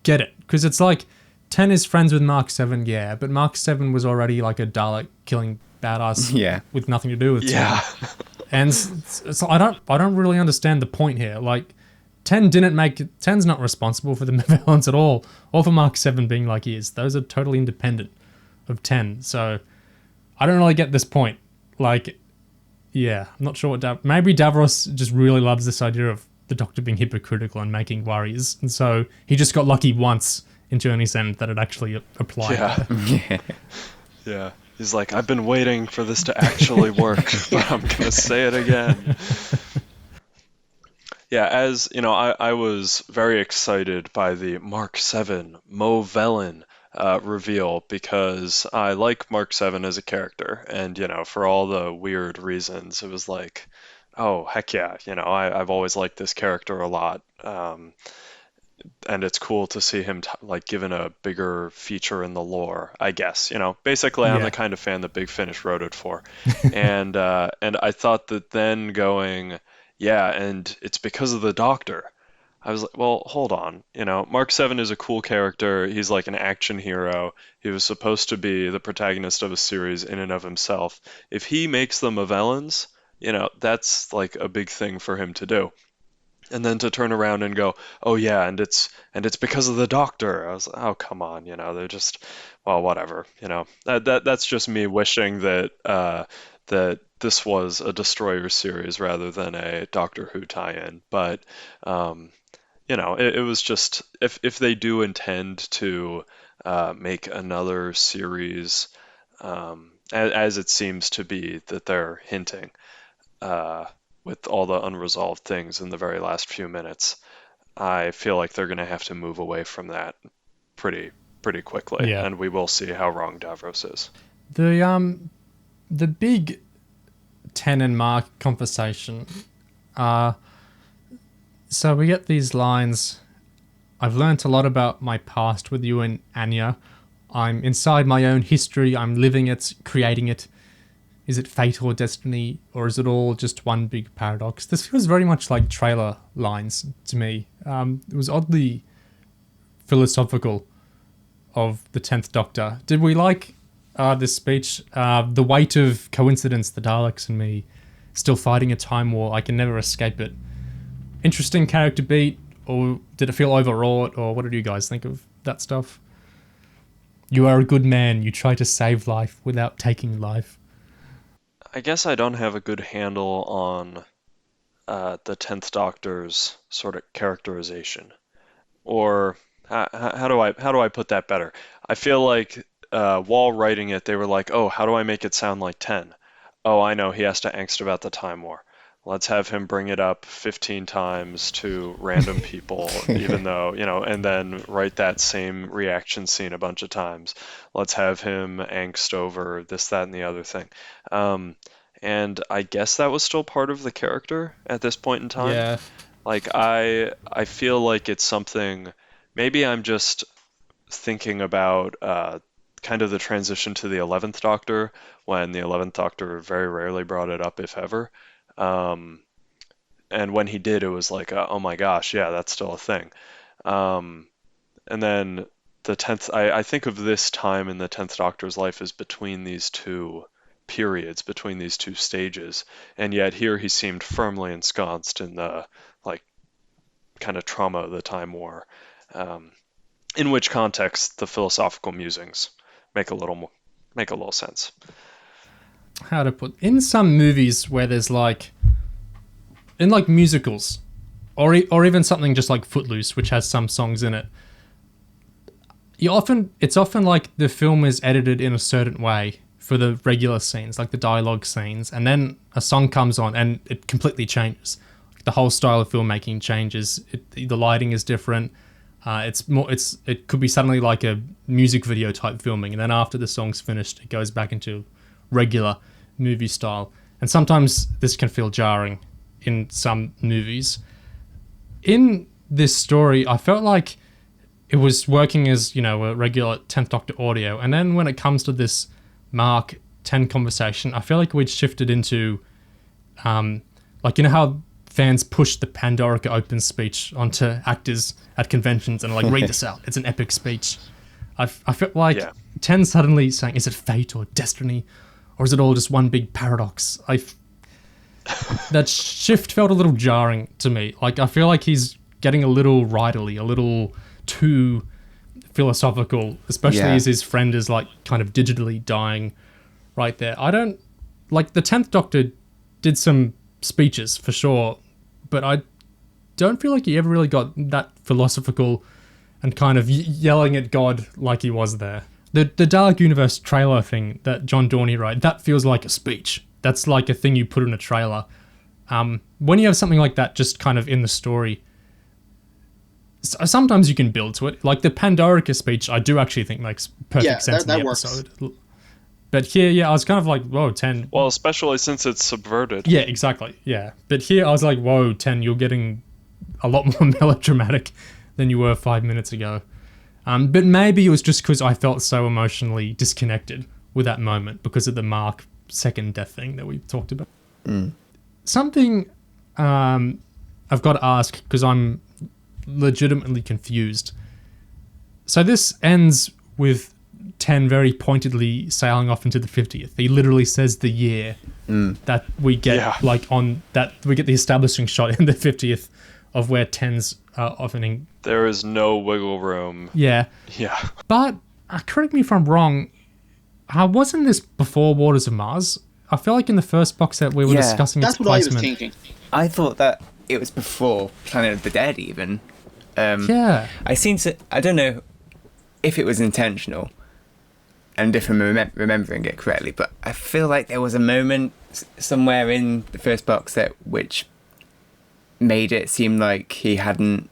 S1: get it. Because it's like, 10 is friends with Mark 7, yeah. But Mark 7 was already like a Dalek killing badass with nothing to do with 10. And so I don't really understand the point here. Like, 10's not responsible for the Mavellans at all, or for Mark 7 being like he is. Those are totally independent of 10. So I don't really get this point. Like, yeah, I'm not sure what maybe Davros just really loves this idea of the Doctor being hypocritical and making worries, and so he just got lucky once in Journey's End that it actually applied.
S2: Yeah. He's like, I've been waiting for this to actually work, but I'm gonna say it again. Yeah, as you know, I was very excited by the Mark 7 Movellin reveal, because I like Mark 7 as a character, and for all the weird reasons, it was like, oh heck yeah, I've always liked this character a lot. And it's cool to see him like given a bigger feature in the lore, I guess. Basically, I'm
S1: Yeah.
S2: the kind of fan that Big Finish wrote it for, and I thought that then going, yeah, and it's because of the Doctor. I was like, well, hold on. Mark 7 is a cool character. He's like an action hero. He was supposed to be the protagonist of a series in and of himself. If he makes them a villains, that's like a big thing for him to do. And then to turn around and go, oh yeah, and it's because of the Doctor. I was like, oh come on, they're just, well, whatever. That's just me wishing that that this was a Destroyer series rather than a Doctor Who tie-in. But it was just, if they do intend to make another series, as it seems to be that they're hinting, with all the unresolved things in the very last few minutes, I feel like they're going to have to move away from that pretty quickly,
S1: Yeah.
S2: and we will see how wrong Davros is.
S1: The big Ten and Mark conversation. So we get these lines. I've learnt a lot about my past with you and Anya. I'm inside my own history. I'm living it, creating it. Is it fate or destiny, or is it all just one big paradox? This feels very much like trailer lines to me. It was oddly philosophical of the 10th Doctor. Did we like this speech? The weight of coincidence, the Daleks and me, still fighting a time war. I can never escape it. Interesting character beat, or did it feel overwrought, or what did you guys think of that stuff? You are a good man. You try to save life without taking life.
S2: I guess I don't have a good handle on the 10th Doctor's sort of characterization, or how do I put that better? I feel like while writing it, they were like, oh, how do I make it sound like 10? Oh, I know, he has to angst about the Time War. Let's have him bring it up 15 times to random people, even though, and then write that same reaction scene a bunch of times. Let's have him angst over this, that, and the other thing. And I guess that was still part of the character at this point in time.
S1: Yeah.
S2: Like, I feel like it's something, maybe I'm just thinking about kind of the transition to the 11th Doctor, when the 11th Doctor very rarely brought it up, if ever. And when he did, it was like, oh my gosh, yeah, that's still a thing. And then the 10th, I think of this time in the 10th Doctor's life as between these two periods, between these two stages. And yet here he seemed firmly ensconced in the, like, kind of trauma of the Time War. In which context the philosophical musings make a little sense.
S1: How to put, in some movies where there's like, in like musicals, or even something just like Footloose, which has some songs in it, it's often like the film is edited in a certain way for the regular scenes, like the dialogue scenes, and then a song comes on and it completely changes. The whole style of filmmaking changes. The lighting is different. It could be suddenly like a music video type filming, and then after the song's finished, it goes back into regular movie style. And sometimes this can feel jarring in some movies. In this story, I felt like it was working as, a regular 10th Doctor audio, and then when it comes to this Mark 10 conversation, I feel like we'd shifted into, how fans push the Pandorica Open speech onto actors at conventions and read this out. It's an epic speech. I felt like 10 suddenly saying, is it fate or destiny? Or is it all just one big paradox? That shift felt a little jarring to me. I feel like he's getting a little writerly, a little too philosophical, especially as his friend is kind of digitally dying right there. I don't... the 10th Doctor did some speeches for sure, but I don't feel like he ever really got that philosophical and kind of yelling at God like he was there. The Dalek Universe trailer thing that John Dorney wrote, that feels like a speech. That's like a thing you put in a trailer. When you have something like that just kind of in the story, sometimes you can build to it. Like the Pandorica speech, I do actually think makes perfect sense in
S4: that
S1: the
S4: works.
S1: episode. But here, I was kind of like, whoa, 10.
S2: Well, especially since it's subverted.
S1: Yeah, exactly. Yeah. But here I was like, whoa, 10, you're getting a lot more melodramatic than you were 5 minutes ago. But maybe it was just because I felt so emotionally disconnected with that moment because of the Mark second death thing that we talked about. Something I've got to ask because I'm legitimately confused. So this ends with 10 very pointedly sailing off into the 50th. He literally says the year that we get we get the establishing shot in the 50th of where 10's opening.
S2: There is no wiggle room.
S1: Yeah.
S2: Yeah.
S1: But correct me if I'm wrong. Wasn't this before Waters of Mars? I feel like in the first box set we were discussing its
S4: That's what I was
S1: placement.
S4: thinking.
S3: I thought that it was before Planet of the Dead, even.
S1: Yeah.
S3: I don't know if it was intentional and if I'm remembering it correctly, but I feel like there was a moment somewhere in the first box set which made it seem like he hadn't...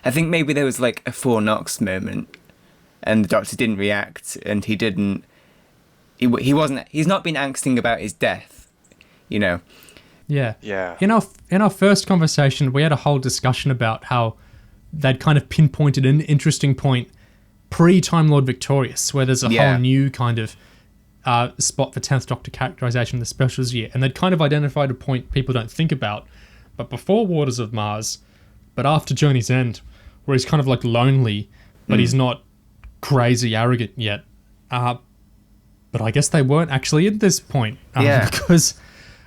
S3: I think maybe there was like a 4 Knox moment and the Doctor didn't react and he didn't... He's not been angsting about his death, you know.
S1: Yeah.
S2: Yeah.
S1: In our first conversation, we had a whole discussion about how they'd kind of pinpointed an interesting point pre-Time Lord Victorious, where there's a whole new kind of spot for 10th Doctor characterization in the specials year, and they'd kind of identified a point people don't think about, but before Waters of Mars, but after Journey's End, where he's kind of like lonely, but he's not crazy arrogant yet. But I guess they weren't actually at this point. Because,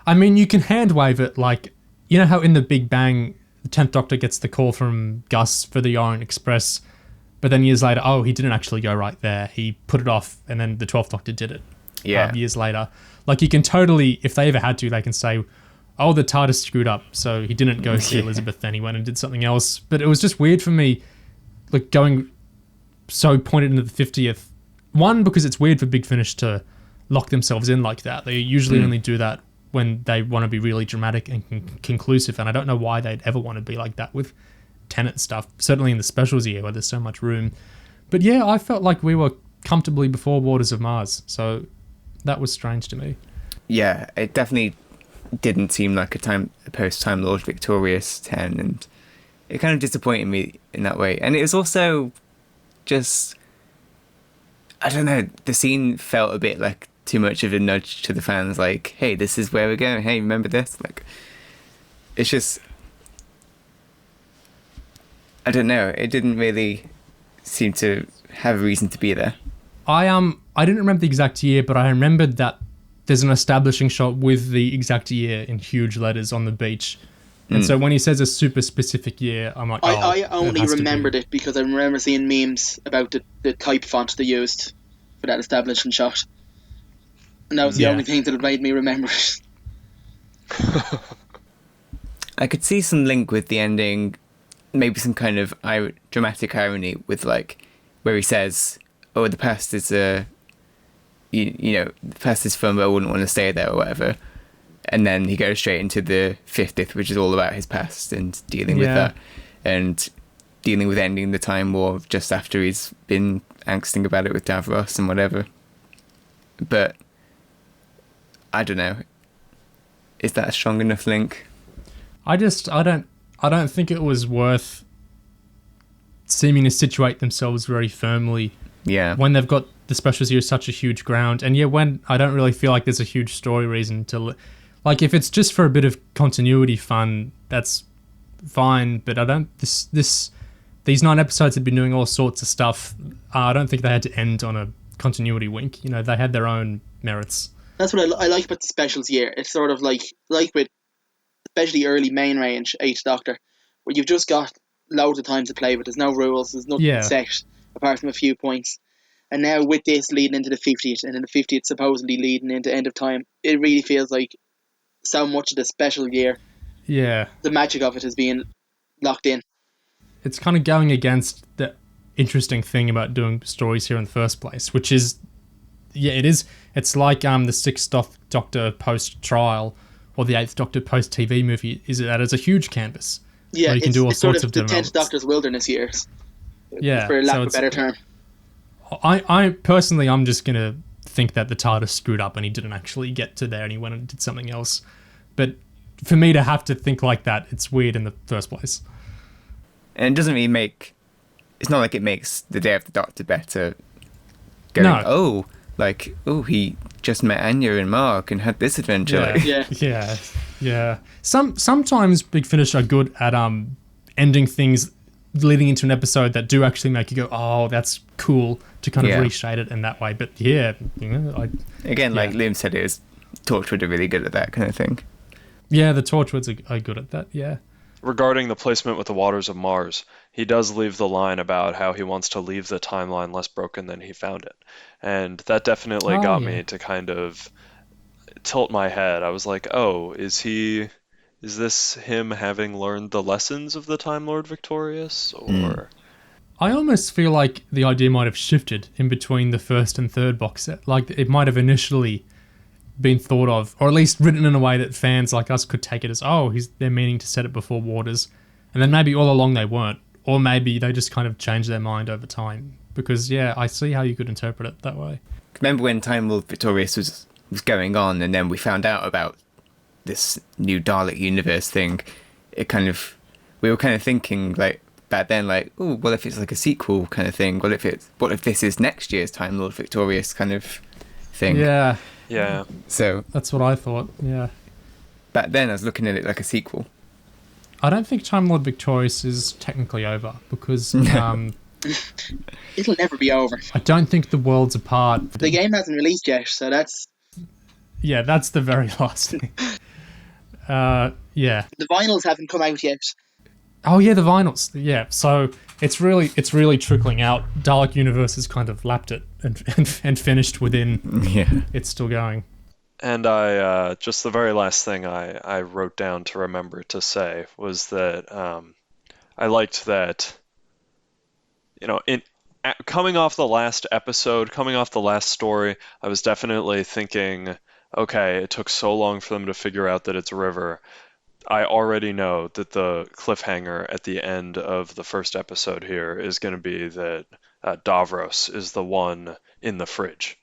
S1: I mean, you can hand wave it like, you know how in the Big Bang, the 10th Doctor gets the call from Gus for the Orient Express, but then years later, he didn't actually go right there. He put it off, and then the 12th Doctor did it. Years later. Like, you can totally, if they ever had to, they can say, the TARDIS screwed up, so he didn't go see Elizabeth, then he went and did something else. But it was just weird for me, like, going so pointed into the 50th. One, because it's weird for Big Finish to lock themselves in like that. They usually only do that when they want to be really dramatic and conclusive, and I don't know why they'd ever want to be like that with Tennant stuff, certainly in the specials year where there's so much room. But yeah, I felt like we were comfortably before Waters of Mars, so that was strange to me.
S3: Yeah, it definitely didn't seem like a post-Time Lord Victorious 10, and it kind of disappointed me in that way. And it was also just... I don't know, the scene felt a bit like too much of a nudge to the fans, like, hey, this is where we're going, hey, remember this? Like, it's just... I don't know, it didn't really seem to have a reason to be there.
S1: I didn't remember the exact year, but I remembered that there's an establishing shot with the exact year in huge letters on the beach. And so when he says a super specific year, I'm like,
S4: I only remembered it because I remember seeing memes about the type font they used for that establishing shot. And that was the only thing that made me remember it.
S3: I could see some link with the ending, maybe some kind of dramatic irony with, like, where he says, the past is the past is fun, but I wouldn't want to stay there or whatever. And then he goes straight into the 50th, which is all about his past and dealing with that. And dealing with ending the Time War just after he's been angsting about it with Davros and whatever. But, I don't know. Is that a strong enough link?
S1: I don't think it was worth seeming to situate themselves very firmly.
S3: Yeah.
S1: When they've got the specials here such a huge ground. And when I don't really feel like there's a huge story reason to... Like, if it's just for a bit of continuity fun, that's fine. But I don't... These 9 episodes have been doing all sorts of stuff. I don't think they had to end on a continuity wink. You know, they had their own merits.
S4: That's what I like about the specials year. It's sort of like with especially early main range 8th Doctor, where you've just got loads of time to play, but there's no rules, there's nothing set apart from a few points. And now with this leading into the 50th, and then the 50th supposedly leading into End of Time, it really feels like so much of the special year, the magic of it is being locked in.
S1: It's kind of going against the interesting thing about doing stories here in the first place, which is, it is. It's like the 6th Doctor post-trial or the 8th Doctor post-TV movie, is that it's a huge canvas.
S4: Yeah,
S1: where you can do all
S4: it's sort
S1: sorts
S4: of
S1: of
S4: the
S1: developments.
S4: 10th Doctor's wilderness years,
S1: Yeah,
S4: for lack
S1: so
S4: of a better term.
S1: I personally, I'm just gonna think that the TARDIS screwed up and he didn't actually get to there and he went and did something else. But for me to have to think like that, it's weird in the first place.
S3: And it doesn't really make... It's not like it makes the Day of the Doctor better. Going,
S1: No.
S3: he just met Anya and Mark and had this adventure.
S1: Yeah. Sometimes Big Finish are good at ending things leading into an episode that do actually make you go, oh, that's cool, to kind of reshape it in that way. But yeah, like
S3: Liam said, Torchwood are really good at that kind of thing.
S1: Yeah, the Torchwoods are good at that, yeah.
S2: Regarding the placement with the Waters of Mars, he does leave the line about how he wants to leave the timeline less broken than he found it. And that definitely got me to kind of tilt my head. I was like, oh, is this him having learned the lessons of the Time Lord Victorious? Or
S1: I almost feel like the idea might have shifted in between the first and third box set. Like, it might have initially been thought of, or at least written in a way that fans like us could take it as, oh, they're meaning to set it before Waters. And then maybe all along they weren't. Or maybe they just kind of changed their mind over time. Because, yeah, I see how you could interpret it that way.
S3: Remember when Time Lord Victorious was going on, and then we found out about this new Dalek Universe thing? We were kind of thinking, like, back then, like, oh, well, if it's like a sequel kind of thing, what if this is next year's Time Lord Victorious kind of thing?
S1: Yeah.
S3: So
S1: that's what I thought, yeah.
S3: Back then I was looking at it like a sequel.
S1: I don't think Time Lord Victorious is technically over, because
S4: it'll never be over.
S1: I don't think the worlds apart.
S4: The game hasn't released yet, so that's...
S1: Yeah, that's the very last thing. Yeah.
S4: The vinyls haven't come out yet.
S1: Oh yeah, the vinyls. Yeah, so it's really trickling out. Dalek Universe has kind of lapped it and finished within.
S3: Yeah,
S1: it's still going.
S2: And I just the very last thing I wrote down to remember to say was that I liked that, coming off the last episode, coming off the last story, I was definitely thinking, okay, it took so long for them to figure out that it's River. I already know that the cliffhanger at the end of the first episode here is going to be that Davros is the one in the fridge,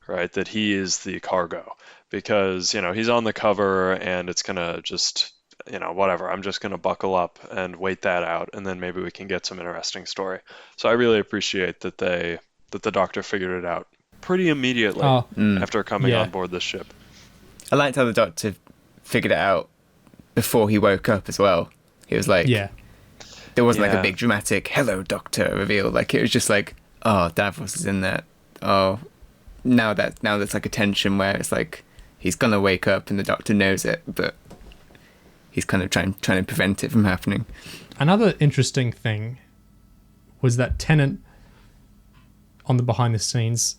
S2: right? That he is the cargo, because, he's on the cover and it's going to just, whatever. I'm just going to buckle up and wait that out, and then maybe we can get some interesting story. So I really appreciate that the Doctor figured it out pretty immediately after coming on board the ship.
S3: I liked how the Doctor figured it out before he woke up as well. He was like, there wasn't like a big dramatic "Hello, Doctor" reveal. Like, it was just like, oh, Davros is in that. Oh, now there's like a tension where it's like he's gonna wake up and the Doctor knows it, but he's kind of trying to prevent it from happening.
S1: Another interesting thing was that Tennant, on the behind the scenes,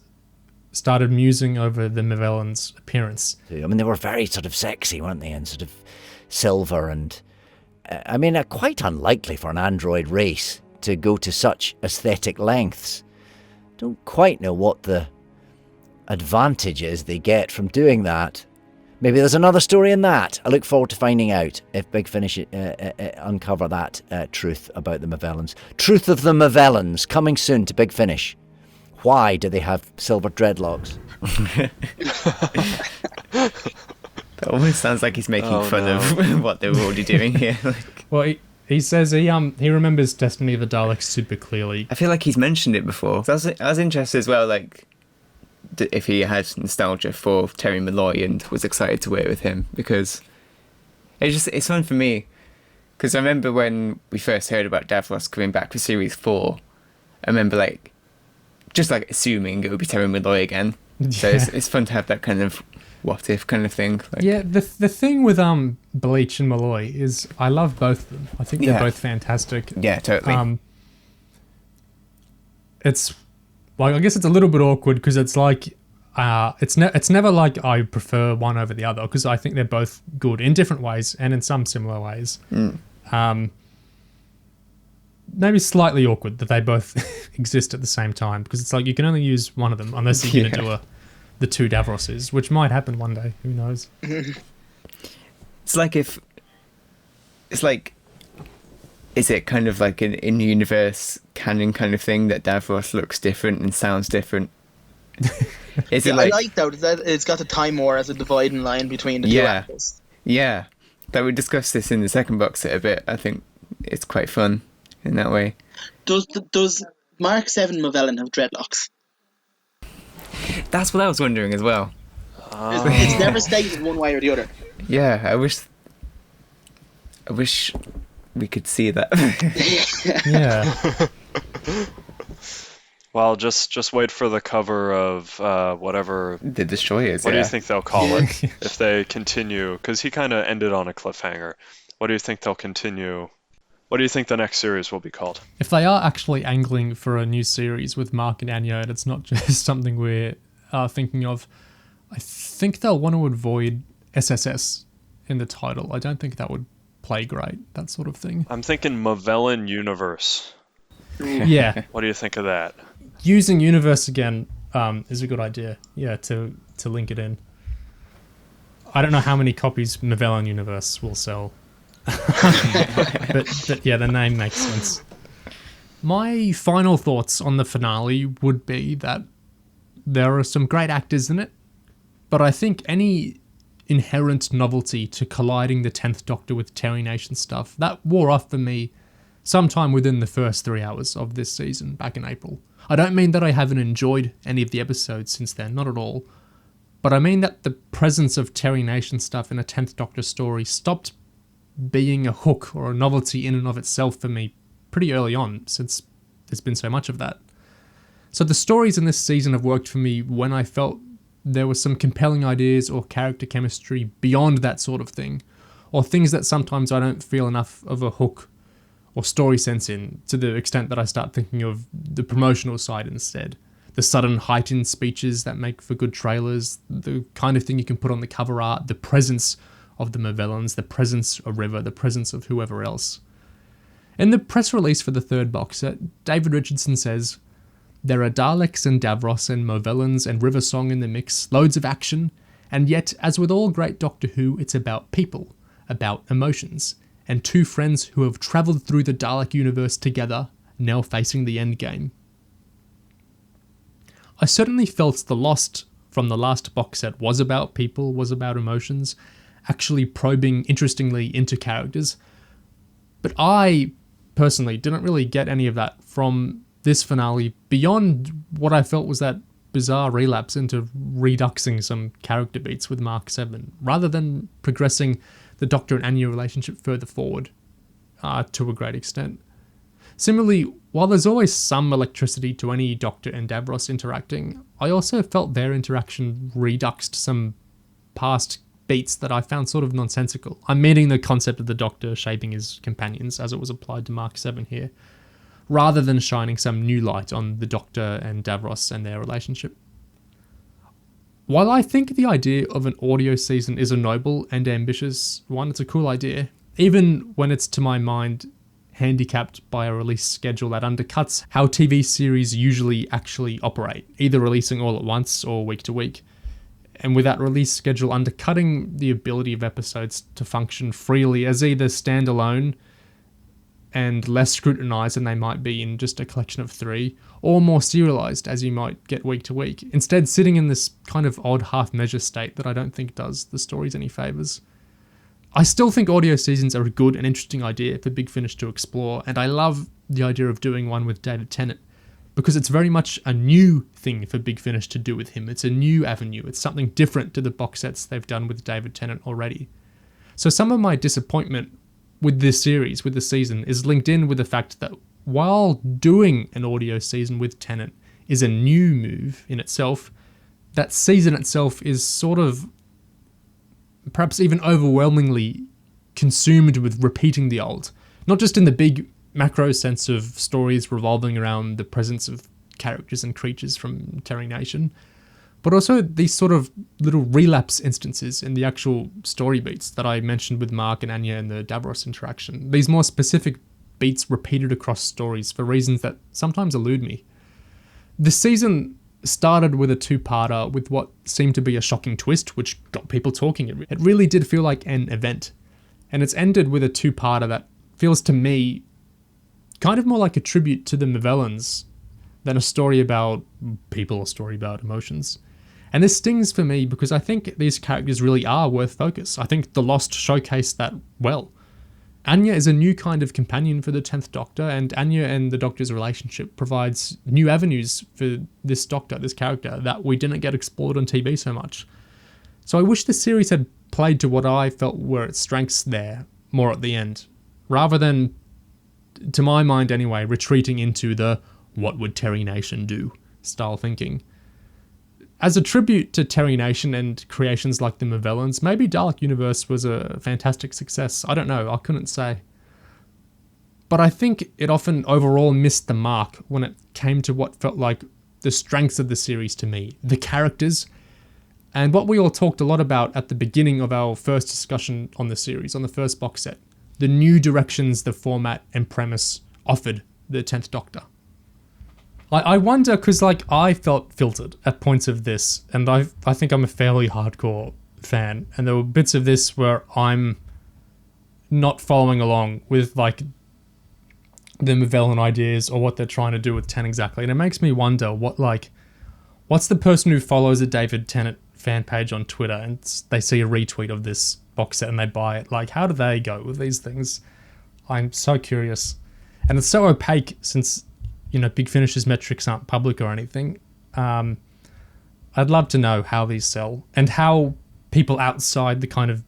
S1: started musing over the Movellans' appearance.
S8: I mean, they were very sort of sexy, weren't they? And sort of silver, and quite unlikely for an android race to go to such aesthetic lengths. Don't quite know what the advantages they get from doing that. Maybe there's another story in that. I look forward to finding out if Big Finish uncover that truth about the Movellans. Truth of the Movellans, coming soon to Big Finish. Why do they have silver dreadlocks?
S3: That almost sounds like he's making fun of what they were already doing here.
S1: Well, he says he remembers Destiny of the Daleks super clearly.
S3: I feel like he's mentioned it before. So I was interested as well, like, if he had nostalgia for Terry Malloy and was excited to work with him, because it's fun for me. Because I remember when we first heard about Davros coming back for Series 4, I remember just assuming it would be Terry Malloy again. So it's fun to have that kind of what if kind of thing.
S1: The thing with Bleach and Malloy is I love both of them. I think they're both fantastic.
S3: Yeah, totally.
S1: It's like, I guess it's a little bit awkward because it's like it's never like I prefer one over the other, because I think they're both good in different ways and in some similar ways. Maybe slightly awkward that they both exist at the same time, because it's like you can only use one of them unless you're going to do the two Davroses, which might happen one day. Who knows?
S3: It's like is it kind of like an in-universe canon kind of thing that Davros looks different and sounds different? Is it
S4: I like that it's got the Time War as a dividing line between the two actors.
S3: Yeah, but we discussed this in the second box set a bit. I think it's quite fun in that way.
S4: Does Mark 7 Mavellan have dreadlocks?
S3: That's what I was wondering as well.
S4: It's never stated one way or the other.
S3: Yeah, I wish we could see that.
S1: Yeah.
S2: Well, just wait for the cover of whatever.
S3: The Destroyers.
S2: What do you think they'll call it if they continue? Because he kind of ended on a cliffhanger. What do you think they'll continue? What do you think the next series will be called?
S1: If they are actually angling for a new series with Mark and Anya, and it's not just something we're thinking of, I think they'll want to avoid SSS in the title. I don't think that would play great, that sort of thing.
S2: I'm thinking Mavellan Universe.
S1: Yeah.
S2: What do you think of that?
S1: Using Universe again is a good idea. Yeah, to link it in. I don't know how many copies Mavellan Universe will sell. but yeah, the name makes sense. My final thoughts on the finale would be that there are some great actors in it, but I think any inherent novelty to colliding the 10th Doctor with Terry Nation stuff, that wore off for me sometime within the first 3 hours of this season, back in April. I don't mean that I haven't enjoyed any of the episodes since then, not at all, but I mean that the presence of Terry Nation stuff in a 10th Doctor story stopped being a hook or a novelty in and of itself for me pretty early on, since there's been so much of that. So the stories in this season have worked for me when I felt there were some compelling ideas or character chemistry beyond that sort of thing, or things that sometimes I don't feel enough of a hook or story sense in, to the extent that I start thinking of the promotional side instead. The sudden heightened speeches that make for good trailers, the kind of thing you can put on the cover art, the presence of the Mavellans, the presence of River, the presence of whoever else. In the press release for the third box set, David Richardson says, "There are Daleks and Davros and Movellans and River Song in the mix, loads of action, and yet, as with all great Doctor Who, it's about people, about emotions, and two friends who have travelled through the Dalek universe together, now facing the endgame." I certainly felt the Lost from the last box set was about people, was about emotions, actually probing interestingly into characters, but I personally didn't really get any of that from this finale beyond what I felt was that bizarre relapse into reduxing some character beats with Mark 7, rather than progressing the Doctor and Anya relationship further forward to a great extent. Similarly, while there's always some electricity to any Doctor and Davros interacting, I also felt their interaction reduxed some past beats that I found sort of nonsensical. I'm meaning the concept of the Doctor shaping his companions as it was applied to Mark 7 here, rather than shining some new light on the Doctor and Davros and their relationship. While I think the idea of an audio season is a noble and ambitious one, it's a cool idea, even when it's to my mind handicapped by a release schedule that undercuts how TV series usually actually operate, either releasing all at once or week to week, and with that release schedule undercutting the ability of episodes to function freely as either standalone and less scrutinised than they might be in just a collection of 3, or more serialised as you might get week to week, instead sitting in this kind of odd half-measure state that I don't think does the stories any favours. I still think audio seasons are a good and interesting idea for Big Finish to explore, and I love the idea of doing one with David Tennant, because it's very much a new thing for Big Finish to do with him. It's a new avenue. It's something different to the box sets they've done with David Tennant already. So some of my disappointment with this series, with the season, is linked in with the fact that while doing an audio season with Tennant is a new move in itself, that season itself is sort of perhaps even overwhelmingly consumed with repeating the old. Not just in the big macro sense of stories revolving around the presence of characters and creatures from Terry Nation, but also these sort of little relapse instances in the actual story beats that I mentioned with Mark and Anya and the Davros interaction. These more specific beats repeated across stories for reasons that sometimes elude me. The season started with a 2-parter with what seemed to be a shocking twist, which got people talking. It really did feel like an event. And it's ended with a 2-parter that feels to me kind of more like a tribute to the Movellans than a story about people, a story about emotions. And this stings for me because I think these characters really are worth focus. I think The Lost showcased that well. Anya is a new kind of companion for the 10th Doctor, and Anya and the Doctor's relationship provides new avenues for this Doctor, this character, that we didn't get explored on TV so much. So I wish the series had played to what I felt were its strengths there, more at the end, rather than, to my mind anyway, retreating into the "what would Terry Nation do" style thinking. As a tribute to Terry Nation and creations like the Movellans, maybe Dalek Universe was a fantastic success. I don't know, I couldn't say. But I think it often overall missed the mark when it came to what felt like the strengths of the series to me. The characters, and what we all talked a lot about at the beginning of our first discussion on the series, on the first box set. The new directions the format and premise offered the 10th Doctor. I wonder, because I felt filtered at points of this, and I think I'm a fairly hardcore fan, and there were bits of this where I'm not following along with the Movellan ideas or what they're trying to do with 10 exactly, and it makes me wonder what's the person who follows a David Tennant fan page on Twitter and they see a retweet of this box set and they buy it, how do they go with these things? I'm so curious, and it's so opaque since Big Finish's metrics aren't public or anything. I'd love to know how these sell and how people outside the kind of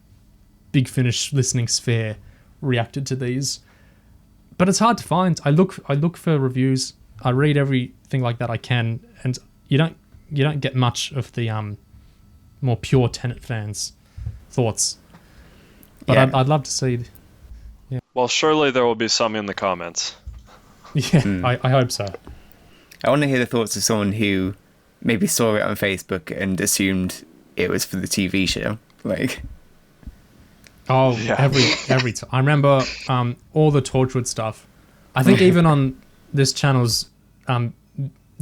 S1: Big Finish listening sphere reacted to these. But it's hard to find. I look for reviews. I read everything like that I can, and you don't get much of the more pure Tenet fans' thoughts. But yeah. I'd love to see. Yeah.
S2: Well, surely there will be some in the comments.
S1: Yeah, I hope so.
S3: I want to hear the thoughts of someone who maybe saw it on Facebook and assumed it was for the TV show.
S1: Oh, yeah. every time. I remember all the Torchwood stuff. I think even on this channel's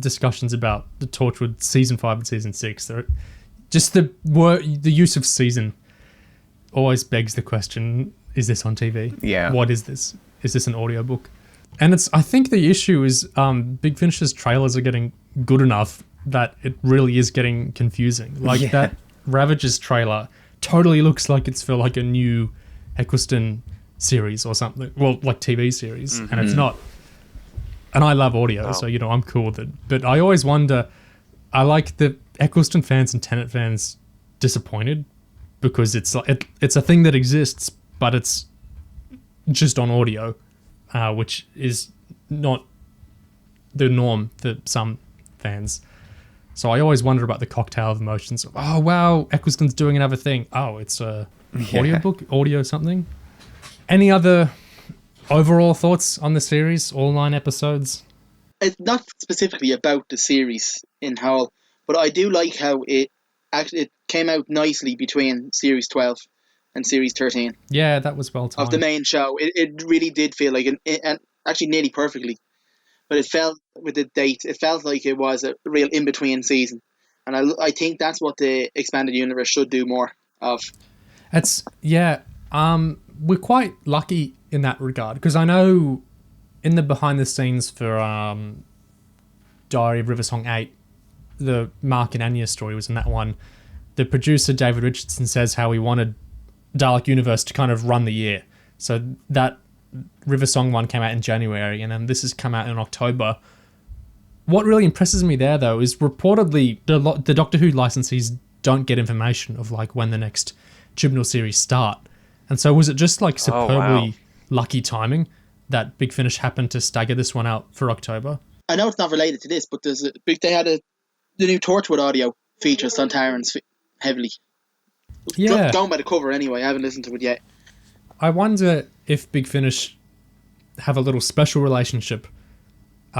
S1: discussions about the Torchwood season 5 and season 6, just the use of season always begs the question: is this on TV?
S3: Yeah.
S1: What is this? Is this an audiobook? And I think the issue is Big Finish's trailers are getting good enough that it really is getting confusing. That Ravages trailer totally looks like it's for a new Eccleston series or something. Well, TV series, and it's not. And I love audio, so I'm cool with it. But I always wonder, I like the Eccleston fans and Tennant fans disappointed because it's a thing that exists, but it's just on audio. Which is not the norm for some fans. So I always wonder about the cocktail of emotions. Oh, wow, Eccleston's doing another thing. Oh, it's a audiobook, audio something. Any other overall thoughts on the series, all 9 episodes?
S4: It's not specifically about the series in whole, but I do like how it came out nicely between Series 12 and Series 13.
S1: Yeah, that was well timed.
S4: Of the main show. It really did feel like, and actually nearly perfectly, but it felt, with the dates, it felt like it was a real in-between season. And I think that's what the Expanded Universe should do more of.
S1: We're quite lucky in that regard, because I know in the behind the scenes for Diary of River Song 8, the Mark and Anya story was in that one. The producer, David Richardson, says how he wanted Dalek Universe to kind of run the year. So that River Song one came out in January, and then this has come out in October. What really impresses me there, though, is reportedly the Doctor Who licensees don't get information of when the next Chibnall series start. And so was it just superbly lucky timing that Big Finish happened to stagger this one out for October?
S4: I know it's not related to this, but they had the new Torchwood audio features Sontarans heavily.
S1: Yeah.
S4: Going by the cover anyway, I haven't listened to it yet.
S1: I wonder if Big Finish have a little special relationship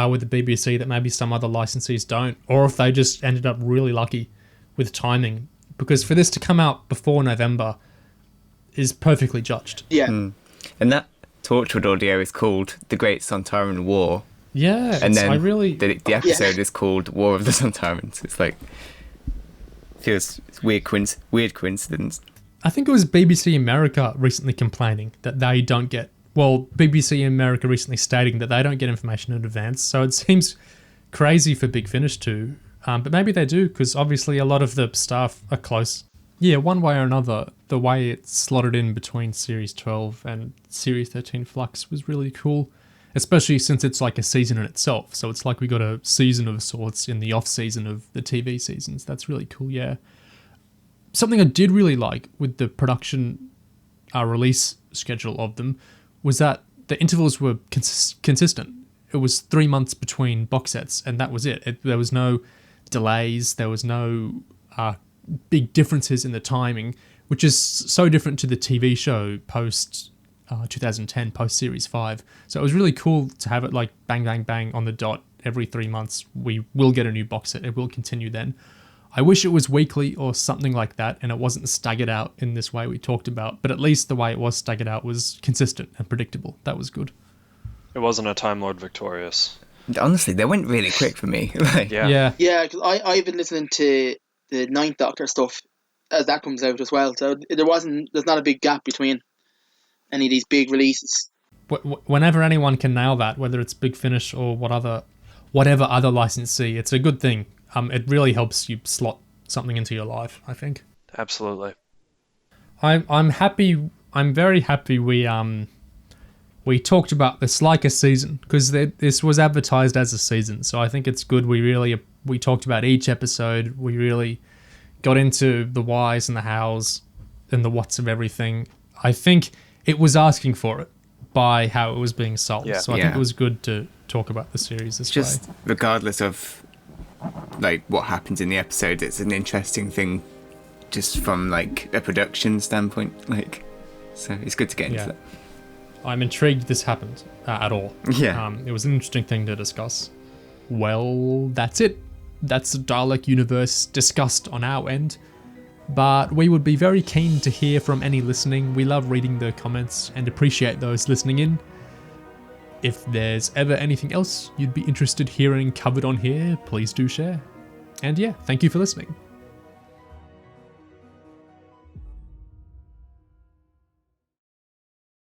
S1: with the BBC that maybe some other licensees don't, or if they just ended up really lucky with timing. Because for this to come out before November is perfectly judged.
S4: Yeah.
S3: And that Torchwood audio is called The Great Sontaran War.
S1: Yeah,
S3: and then the episode is called War of the Sontarans. It's feels weird coincidence.
S1: I think it was BBC America recently complaining that they don't get well, BBC America recently stating that they don't get information in advance, so it seems crazy for Big Finish to. But maybe they do, because obviously a lot of the staff are close. Yeah, one way or another, the way it slotted in between Series 12 and Series 13 Flux was really cool, especially since it's like a season in itself. So it's like we got a season of sorts in the off-season of the TV seasons. That's really cool, yeah. Something I did really like with the production release schedule of them was that the intervals were consistent. It was 3 months between box sets, and that was it. There was no delays, there was no big differences in the timing, which is so different to the TV show post 2010, post Series 5. So it was really cool to have it like bang, bang, bang on the dot every 3 months. We will get a new box set. It will continue then. I wish it was weekly or something like that, and it wasn't staggered out in this way we talked about, but at least the way it was staggered out was consistent and predictable. That was good.
S2: It wasn't a Time Lord Victorious.
S3: Honestly, they went really quick for me.
S2: Yeah.
S4: Yeah, because I've been listening to the Ninth Doctor stuff as that comes out as well, so there's not a big gap between any of these big releases.
S1: Whenever anyone can nail that, whether it's Big Finish or whatever other licensee, it's a good thing. It really helps you slot something into your life, I think.
S2: Absolutely.
S1: I'm happy. I'm very happy we talked about this like a season, because this was advertised as a season. So I think it's good. We talked about each episode. We really got into the whys and the hows and the whats of everything. I think it was asking for it by how it was being sold.
S2: Yeah.
S1: So I think it was good to talk about the series this
S3: Just
S1: way.
S3: regardless of like what happens in the episode, it's an interesting thing just from like a production standpoint. Like, so it's good to get into that.
S1: I'm intrigued this happened at all.
S3: Yeah.
S1: It was an interesting thing to discuss. Well, that's it. That's the Dalek Universe discussed on our end. But we would be very keen to hear from any listening. We love reading the comments and appreciate those listening in. If there's ever anything else you'd be interested hearing covered on here, please do share. And yeah, thank you for listening.